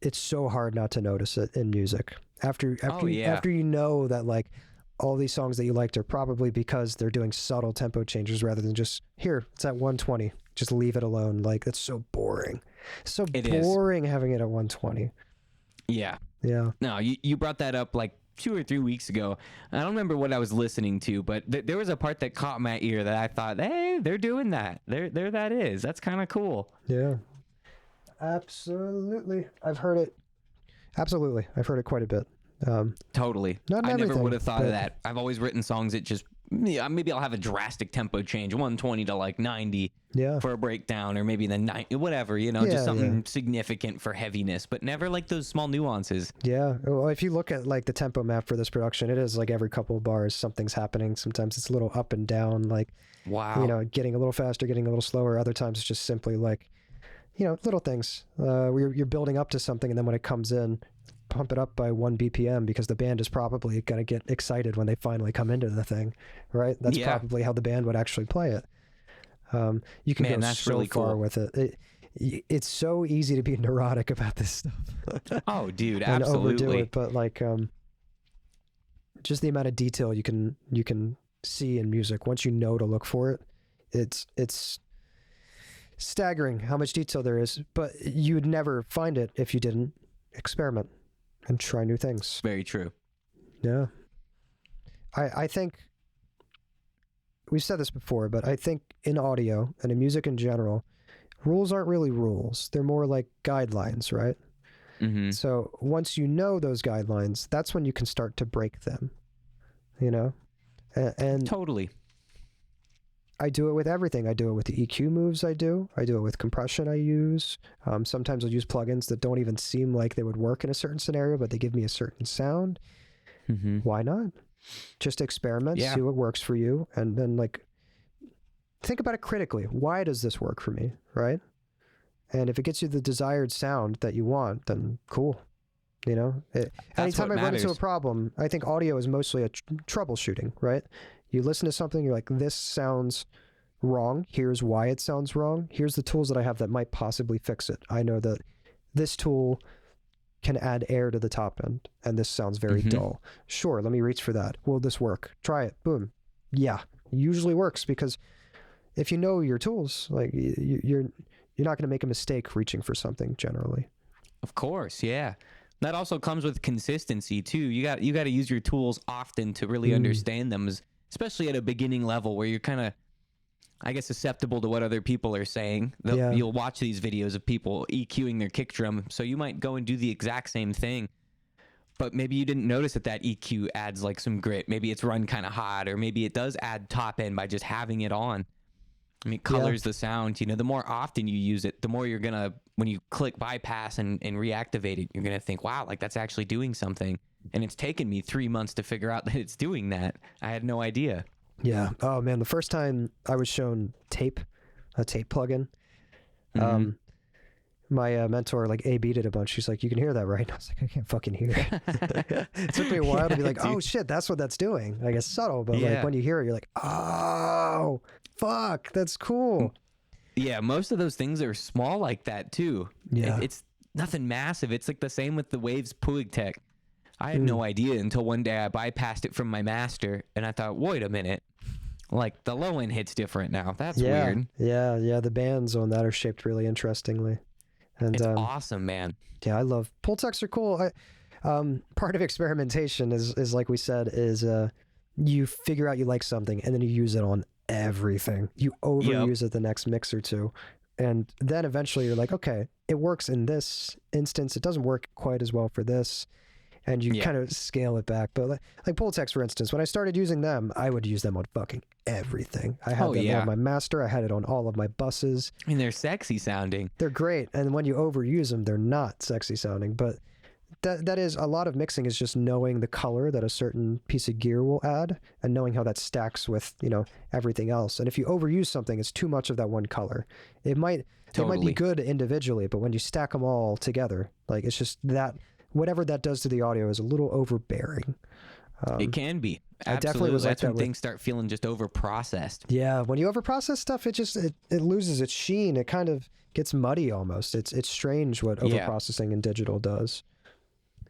it's so hard not to notice it in music. After you know that like all these songs that you liked are probably because they're doing subtle tempo changes rather than just, here, it's at 120, just leave it alone. Like, that's so boring. So boring having it at 120. Yeah. Yeah. No, you brought that up like 2 or 3 weeks ago. I don't remember what I was listening to, but there was a part that caught my ear that I thought, hey, they're doing that. There that is. That's kind of cool. Yeah. Absolutely. I've heard it. Absolutely. I've heard it quite a bit. Totally. I never would have thought of that. I've always written songs that just, maybe I'll have a drastic tempo change, 120 to like 90 for a breakdown, or maybe the 90, whatever, just something significant for heaviness, but never like those small nuances. Yeah. Well, if you look at like the tempo map for this production, it is like every couple of bars, something's happening. Sometimes it's a little up and down, like, wow, getting a little faster, getting a little slower. Other times it's just simply like, little things. Where you're building up to something, and then when it comes in, pump it up by 1 BPM, because the band is probably going to get excited when they finally come into the thing, right? That's probably how the band would actually play it. You can go so really far with it. It's so easy to be neurotic about this stuff. Oh, dude, and absolutely. overdo it, but like, just the amount of detail you can see in music once you know to look for it. It's staggering how much detail there is, but you would never find it if you didn't experiment and try new things. Very true. Yeah. I think we've said this before, but I think in audio and in music in general, rules aren't really rules. They're more like guidelines, right? Mm-hmm. So once you know those guidelines, that's when you can start to break them, And totally. I do it with everything. I do it with the EQ moves I do it with compression I use. Sometimes I'll use plugins that don't even seem like they would work in a certain scenario, but they give me a certain sound. Mm-hmm. Why not? Just experiment, see what works for you, and then like think about it critically. Why does this work for me, right? And if it gets you the desired sound that you want, then cool. Anytime I run into a problem, I think audio is mostly a troubleshooting, right? You listen to something, you're like, this sounds wrong. Here's why it sounds wrong. Here's the tools that I have that might possibly fix it. I know that this tool can add air to the top end, and this sounds very dull. Sure, let me reach for that. Will this work? Try it. Boom. Yeah, usually works, because if you know your tools, like you're not going to make a mistake reaching for something generally. Of course, yeah. That also comes with consistency too. You got to use your tools often to really understand them, especially at a beginning level where you're kind of, I guess, susceptible to what other people are saying. You'll watch these videos of people EQing their kick drum, so you might go and do the exact same thing, but maybe you didn't notice that EQ adds like some grit. Maybe it's run kind of hot, or maybe it does add top end by just having it on. I mean, colors the sound. The more often you use it, the more you're gonna, when you click bypass and reactivate it, you're gonna think, wow, like that's actually doing something. And it's taken me 3 months to figure out that it's doing that. I had no idea. Yeah. Oh man, the first time I was shown a tape plugin, my mentor like A/B'd it a bunch. She's like, "You can hear that, right?" I was like, "I can't fucking hear it." It took me a while to be like, "Oh shit, that's what that's doing." I guess subtle, but like when you hear it, you're like, "Oh, fuck, that's cool." Yeah, most of those things are small like that too. Yeah, it's nothing massive. It's like the same with the Waves Puig Tech. I had no idea until one day I bypassed it from my master, and I thought, wait a minute, like the low end hit's different now. That's weird. Yeah. The bands on that are shaped really interestingly, and it's awesome, man. Yeah, I love Pultecs are cool. Part of experimentation is like we said, is you figure out you like something and then you use it on everything. You overuse it the next mix or two, and then eventually you're like, okay, it works in this instance. It doesn't work quite as well for this. And you kind of scale it back. But like Pultecs, for instance, when I started using them, I would use them on fucking everything. I had them on my master. I had it on all of my buses. I mean, they're sexy sounding. They're great. And when you overuse them, they're not sexy sounding. But that is, a lot of mixing is just knowing the color that a certain piece of gear will add and knowing how that stacks with, everything else. And if you overuse something, it's too much of that one color. It might be good individually, but when you stack them all together, like it's just whatever that does to the audio is a little overbearing. It can be. Absolutely. I definitely was like That's when that things start feeling just overprocessed. Yeah, when you overprocess stuff, it loses its sheen. It kind of gets muddy almost. It's strange what overprocessing in digital does.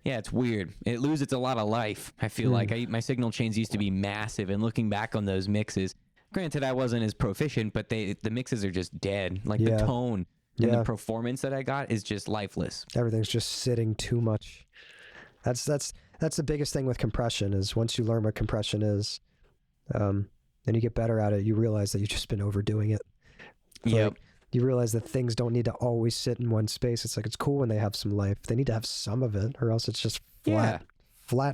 Yeah, it's weird. It loses a lot of life. I feel like my signal chains used to be massive, and looking back on those mixes, granted I wasn't as proficient, but the mixes are just dead. Like the tone and the performance that I got is just lifeless. Everything's just sitting too much. That's the biggest thing with compression is once you learn what compression is, and you get better at it, you realize that you've just been overdoing it. Yeah. You realize that things don't need to always sit in one space. It's like, it's cool when they have some life. They need to have some of it, or else it's just flat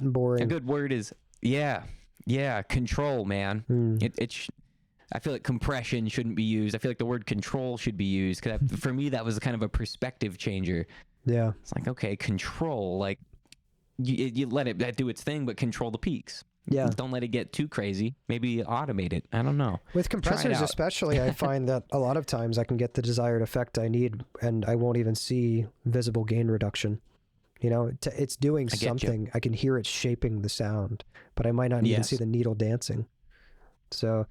and boring. A good word is, control, man. I feel like compression shouldn't be used. I feel like the word control should be used, because for me, that was kind of a perspective changer. Yeah. It's like, okay, control, like, you let it do its thing, but control the peaks. Yeah. Don't let it get too crazy. Maybe automate it. I don't know. With compressors especially, I find that a lot of times I can get the desired effect I need and I won't even see visible gain reduction. You know, it's doing something. I can hear it shaping the sound, but I might not even see the needle dancing. So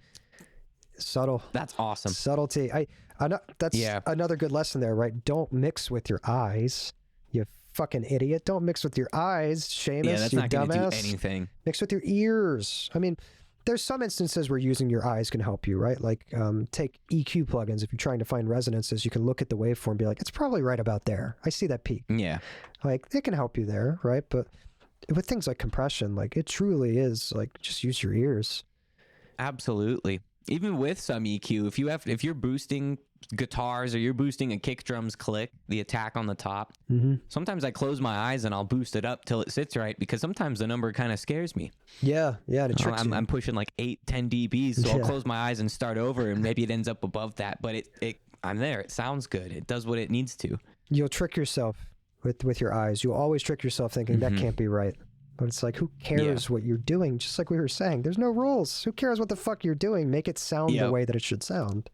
subtle. That's awesome. Subtlety. I know that's another good lesson there, right? Don't mix with your eyes. You fucking idiot. Don't mix with your eyes, Seamus. Yeah, that's you not going to dumbass. do anything. Mix with your ears. I mean, there's some instances where using your eyes can help you, right? Like take EQ plugins. If you're trying to find resonances, you can look at the waveform and be like, it's probably right about there. I see that peak. Yeah. Like, it can help you there, right? But with things like compression, like, it truly is like, just use your ears. Absolutely. Even with some EQ, if you're boosting guitars or you're boosting a kick drum's click, the attack on the top, sometimes I close my eyes and I'll boost it up till it sits right, because sometimes the number kind of scares me. Yeah, it tricks you. I'm pushing like 8-10 dBs, so I'll close my eyes and start over, and maybe it ends up above that, but I'm there. It sounds good. It does what it needs to. You'll trick yourself with your eyes. You'll always trick yourself thinking that can't be right. But it's like, who cares what you're doing? Just like we were saying, there's no rules. Who cares what the fuck you're doing? Make it sound the way that it should sound.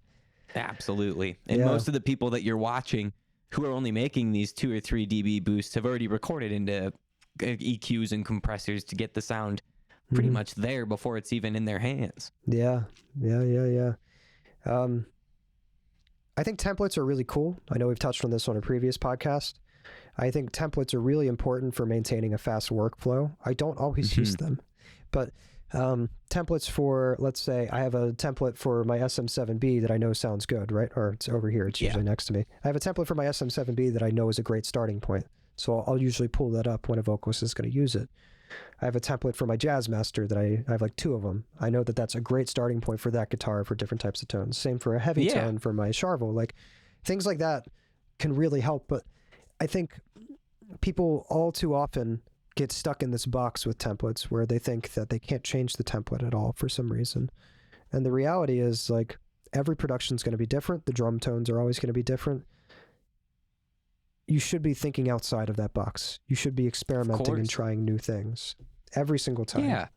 Absolutely. And most of the people that you're watching who are only making these 2 or 3 dB boosts have already recorded into EQs and compressors to get the sound pretty much there before it's even in their hands. Yeah. I think templates are really cool. I know we've touched on this on a previous podcast. I think templates are really important for maintaining a fast workflow. I don't always use them, but templates for, let's say I have a template for my SM7B that I know sounds good, right? Or it's over here. It's usually next to me. I have a template for my SM7B that I know is a great starting point. So I'll usually pull that up when a vocalist is going to use it. I have a template for my Jazzmaster that I have like 2 of them. I know that that's a great starting point for that guitar for different types of tones. Same for a heavy tone for my Charvel. Like, things like that can really help. But I think people all too often get stuck in this box with templates where they think that they can't change the template at all for some reason. And the reality is, like, every production is going to be different. The drum tones are always going to be different. You should be thinking outside of that box. You should be experimenting and trying new things every single time. Yeah.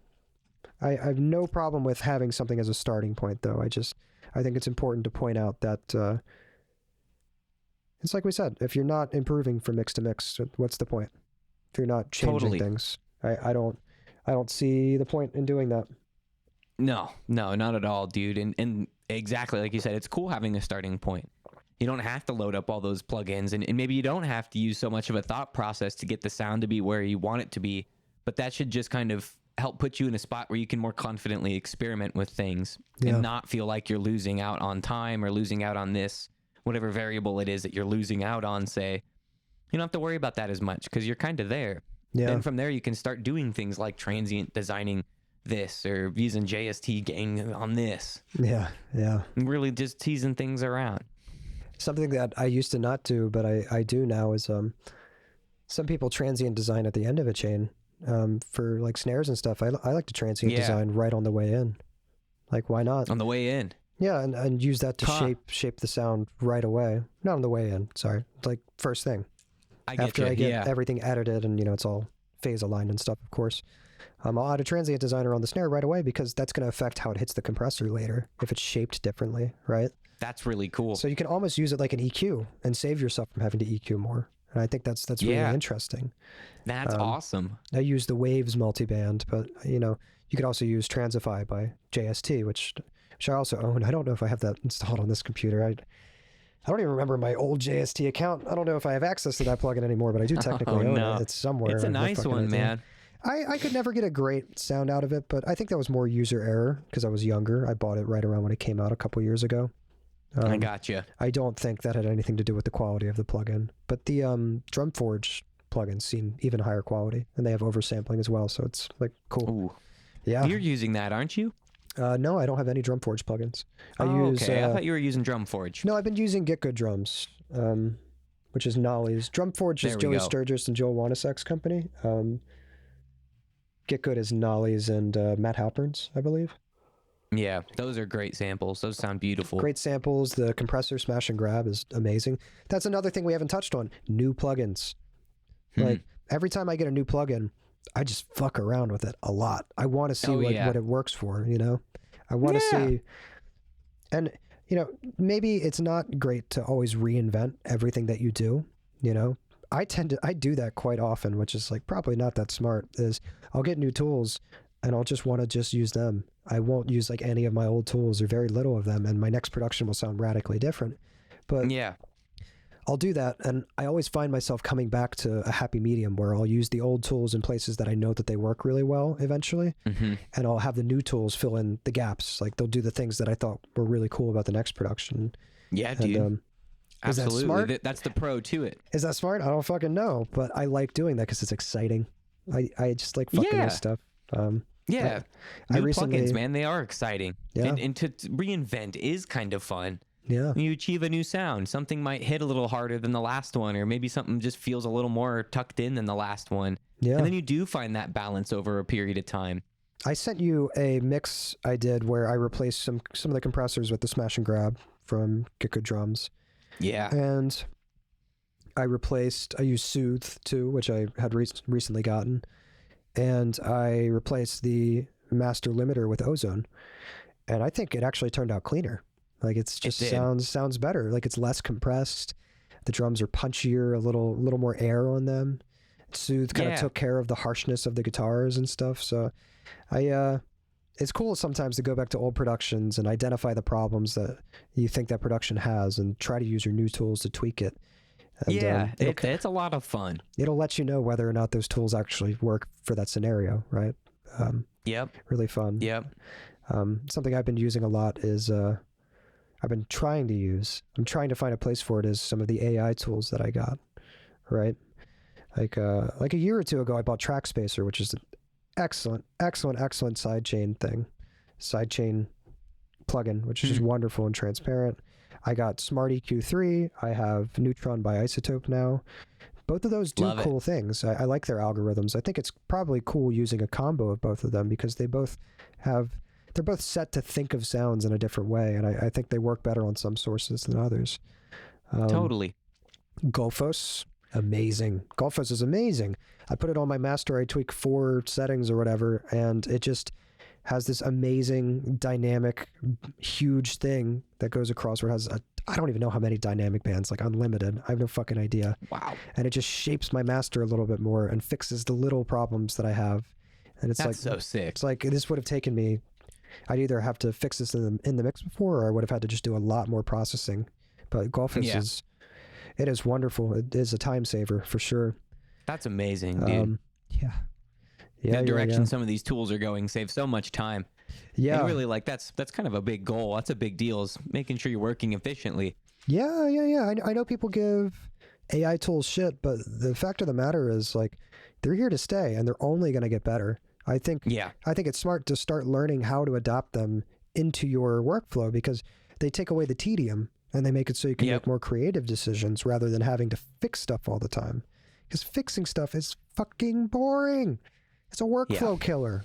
I have no problem with having something as a starting point, though. I think it's important to point out that it's like we said, if you're not improving from mix to mix, what's the point? If you're not changing things, I don't see the point in doing that. No, not at all, dude. And exactly like you said, it's cool having a starting point. You don't have to load up all those plugins, and maybe you don't have to use so much of a thought process to get the sound to be where you want it to be, but that should just kind of help put you in a spot where you can more confidently experiment with things and not feel like you're losing out on time or losing out on this, whatever variable it is that you're losing out on, say. You don't have to worry about that as much because you're kind of there. Yeah. Then from there, you can start doing things like transient designing this or using JST gain on this. Yeah. And really just teasing things around. Something that I used to not do, but I do now is some people transient design at the end of a chain for like snares and stuff. I like to transient design right on the way in. Like, why not? On the way in. Yeah, and use that to shape the sound right away. Not on the way in, sorry. Like, first thing. After I get everything edited and, it's all phase aligned and stuff, of course. I'll add a transient designer on the snare right away because that's going to affect how it hits the compressor later if it's shaped differently, right? That's really cool. So you can almost use it like an EQ and save yourself from having to EQ more. And I think that's really interesting. That's awesome. I use the Waves multiband, but you could also use Transify by JST, which I also own. I don't know if I have that installed on this computer. I don't even remember my old JST account. I don't know if I have access to that plugin anymore, but I do technically own it. It's somewhere. It's a nice one, man. I could never get a great sound out of it, but I think that was more user error because I was younger. I bought it right around when it came out a couple years ago. I gotcha. I don't think that had anything to do with the quality of the plugin, but the Drumforge plugins seem even higher quality, and they have oversampling as well, so it's like cool. Ooh. Yeah. You're using that, aren't you? No, I don't have any Drumforge plugins. Okay. I thought you were using Drumforge. No, I've been using Get Good Drums, which is Nolly's. Drumforge is Joey Sturgis and Joel Wanasek's company. Get Good is Nolly's and Matt Halpern's, I believe. Yeah, those are great samples. Those sound beautiful. Great samples. The compressor smash and grab is amazing. That's another thing we haven't touched on. New plugins. Like every time I get a new plugin, I just fuck around with it a lot. I want to see what it works for, I want to see. And, maybe it's not great to always reinvent everything that you do, I do that quite often, which is like probably not that smart, is I'll get new tools and I'll just want to just use them. I won't use like any of my old tools or very little of them, and my next production will sound radically different. But yeah, I'll do that, and I always find myself coming back to a happy medium where I'll use the old tools in places that I know that they work really well eventually, and I'll have the new tools fill in the gaps. Like they'll do the things that I thought were really cool about the next production. Yeah, dude. Absolutely. Is that smart? That's the pro to it. Is that smart? I don't fucking know, but I like doing that because it's exciting. I just like fucking with stuff. Yeah. New plugins, man, they are exciting. Yeah. And to reinvent is kind of fun. Yeah. You achieve a new sound. Something might hit a little harder than the last one, or maybe something just feels a little more tucked in than the last one. Yeah. And then you do find that balance over a period of time. I sent you a mix I did where I replaced some of the compressors with the smash and grab from Get Good Drums. Yeah. And I used Soothe too, which I had recently gotten. And I replaced the master limiter with Ozone. And I think it actually turned out cleaner. Like it's just sounds better. Like it's less compressed. The drums are punchier, a little more air on them. Soothe kind of took care of the harshness of the guitars and stuff. So it's cool sometimes to go back to old productions and identify the problems that you think that production has and try to use your new tools to tweak it. And, it's a lot of fun. It'll let you know whether or not those tools actually work for that scenario, right? Really fun. Yep. Something I've been using a lot is I'm trying to find a place for it is some of the AI tools that I got, right? Like a year or two ago, I bought Track Spacer, which is an excellent sidechain plugin, which is just wonderful and transparent. I got Smart EQ3. I have Neutron by Isotope now. Both of those do cool things. I like their algorithms. I think it's probably cool using a combo of both of them because they're both set to think of sounds in a different way, and I think they work better on some sources than others. Totally. Golfos, amazing. Golfos is amazing. I put it on my master. I tweak 4 settings or whatever, and it just has this amazing dynamic huge thing that goes across where it has I don't even know how many dynamic bands, like unlimited. I have no fucking idea. Wow. And it just shapes my master a little bit more and fixes the little problems that I have. And it's so sick. It's like this would have taken me, I'd either have to fix this in the mix before, or I would have had to just do a lot more processing. But Golfos is wonderful. It is a time saver for sure. That's amazing, dude. The direction some of these tools are going saves so much time. Yeah. And really, like, that's kind of a big goal. That's a big deal, is making sure you're working efficiently. Yeah. I know people give AI tools shit, but the fact of the matter is, like, they're here to stay, and they're only going to get better. I think it's smart to start learning how to adopt them into your workflow because they take away the tedium, and they make it so you can make more creative decisions rather than having to fix stuff all the time. Because fixing stuff is fucking boring. It's a workflow killer.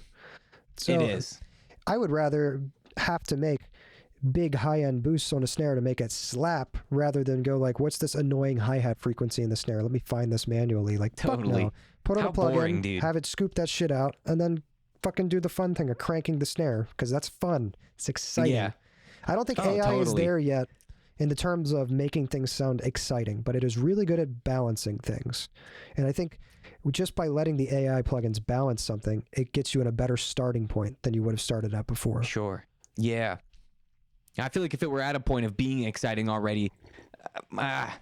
So it is. I would rather have to make big high-end boosts on a snare to make it slap rather than go like, what's this annoying hi-hat frequency in the snare? Let me find this manually. Like, totally. No. Put on a plugin, have it scoop that shit out, and then fucking do the fun thing of cranking the snare because that's fun. It's exciting. Yeah. I don't think AI is there yet in the terms of making things sound exciting, but it is really good at balancing things. And I think just by letting the AI plugins balance something, it gets you in a better starting point than you would have started at before. Sure. Yeah. I feel like if it were at a point of being exciting already, I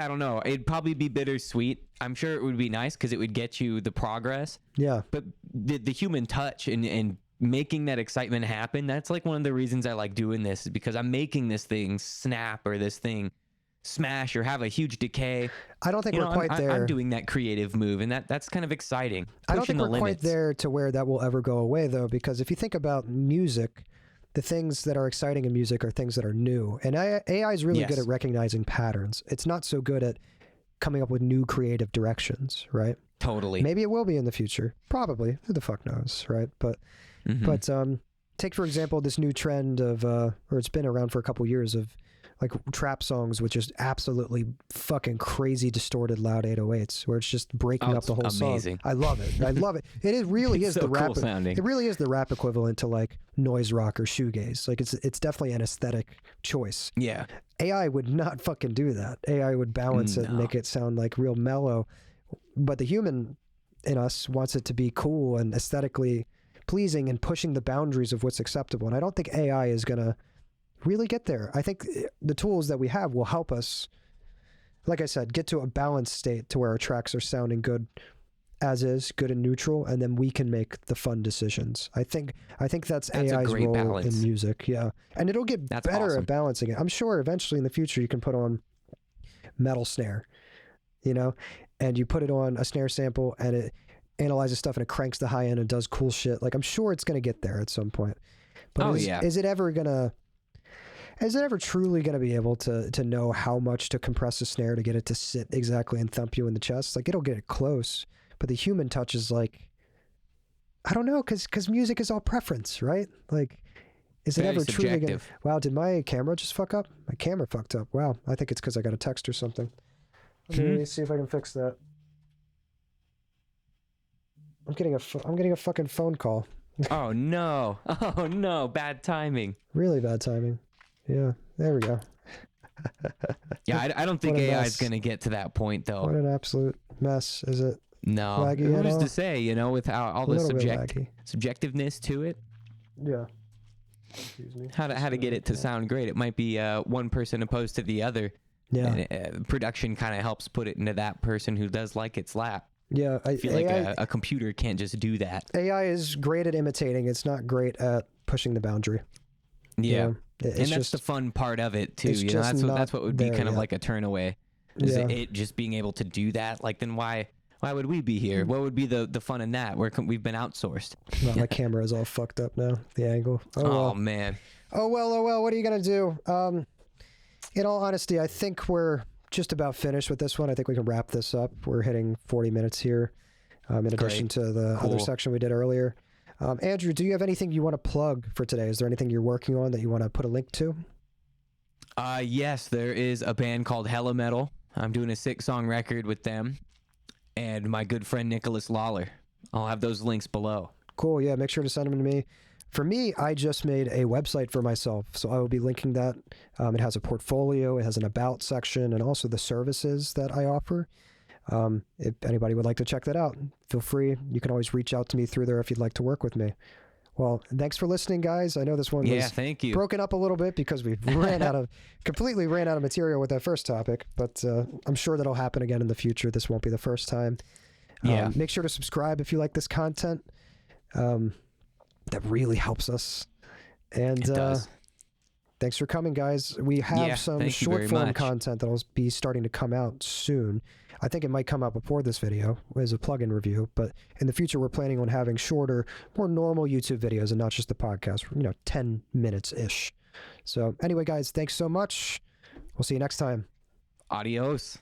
don't know. It'd probably be bittersweet. I'm sure it would be nice because it would get you the progress. Yeah. But the human touch and making that excitement happen, that's like one of the reasons I like doing this, is because I'm making this thing snap or this thing smash or have a huge decay. I don't think we're quite there. I'm doing that creative move, and that's kind of exciting. I don't think the we're limits. quite there to where that will ever go away, though, because if you think about music, the things that are exciting in music are things that are new. And AI is really good at recognizing patterns. It's not so good at coming up with new creative directions, right? Totally. Maybe it will be in the future. Probably. Who the fuck knows, right? But take, for example, this new trend of, or it's been around for a couple years, of like trap songs with just absolutely fucking crazy distorted loud 808s where it's just breaking up the whole amazing song. I love it. I love it. It really is so the rap. Cool sounding. It really is the rap equivalent to like noise rock or shoegaze. Like it's definitely an aesthetic choice. Yeah. AI would not fucking do that. AI would balance it and make it sound like real mellow. But the human in us wants it to be cool and aesthetically pleasing and pushing the boundaries of what's acceptable. And I don't think AI is going to really get there. I think the tools that we have will help us, like I said, get to a balanced state to where our tracks are sounding good as is, good and neutral, and then we can make the fun decisions. I think that's AI's role in music. Yeah. And it'll get better at balancing it. I'm sure eventually in the future you can put on metal snare, you know, and you put it on a snare sample and it analyzes stuff and it cranks the high end and does cool shit. Like I'm sure it's going to get there at some point. But is it ever truly going to be able to know how much to compress a snare to get it to sit exactly and thump you in the chest? Like it'll get it close, but the human touch is like, I don't know, because music is all preference, right? Like, is it ever truly going to... Wow, did my camera just fuck up? My camera fucked up. Wow, I think it's because I got a text or something. Let me see if I can fix that. I'm getting a fucking phone call. Oh no. Oh no, bad timing. Really bad timing. Yeah, there we go. Yeah, I don't think AI is going to get to that point, though. What an absolute mess, is it? No. Who's to say, you know, with all the subjectiveness to it? Yeah. Excuse me. How to get it to sound great. It might be one person opposed to the other. Yeah. And production kind of helps put it into that person who does like its lap. Yeah. I feel like a computer can't just do that. AI is great at imitating. It's not great at pushing the boundary. Yeah. And that's the fun part of it too. You know, that's what would be kind of like a turn away. Is it just being able to do that? Like, then why would we be here? What would be the fun in that? We've been outsourced. Well, my camera is all fucked up now. The angle. Oh man. Oh well. What are you gonna do? In all honesty, I think we're just about finished with this one. I think we can wrap this up. We're hitting 40 minutes here. In addition to the other section we did earlier. Andrew, do you have anything you want to plug for today? Is there anything you're working on that you want to put a link to? Yes, there is a band called Hella Metal. I'm doing a 6-song record with them and my good friend Nicholas Lawler. I'll have those links below. Cool. Yeah, make sure to send them to me. For me, I just made a website for myself, so I will be linking that. It has a portfolio, it has an about section, and also the services that I offer. If anybody would like to check that out, feel free. You can always reach out to me through there if you'd like to work with me. Well, thanks for listening, guys. I know this one was thank you. broken up a little bit because we completely ran out of material with that first topic, but I'm sure that'll happen again in the future. This won't be the first time. Make sure to subscribe if you like this content. That really helps us. And it does. Thanks for coming, guys. We have some short form content that'll be starting to come out soon. I think it might come out before this video as a plugin review, but in the future, we're planning on having shorter, more normal YouTube videos and not just the podcast, 10 minutes-ish. So anyway, guys, thanks so much. We'll see you next time. Adios.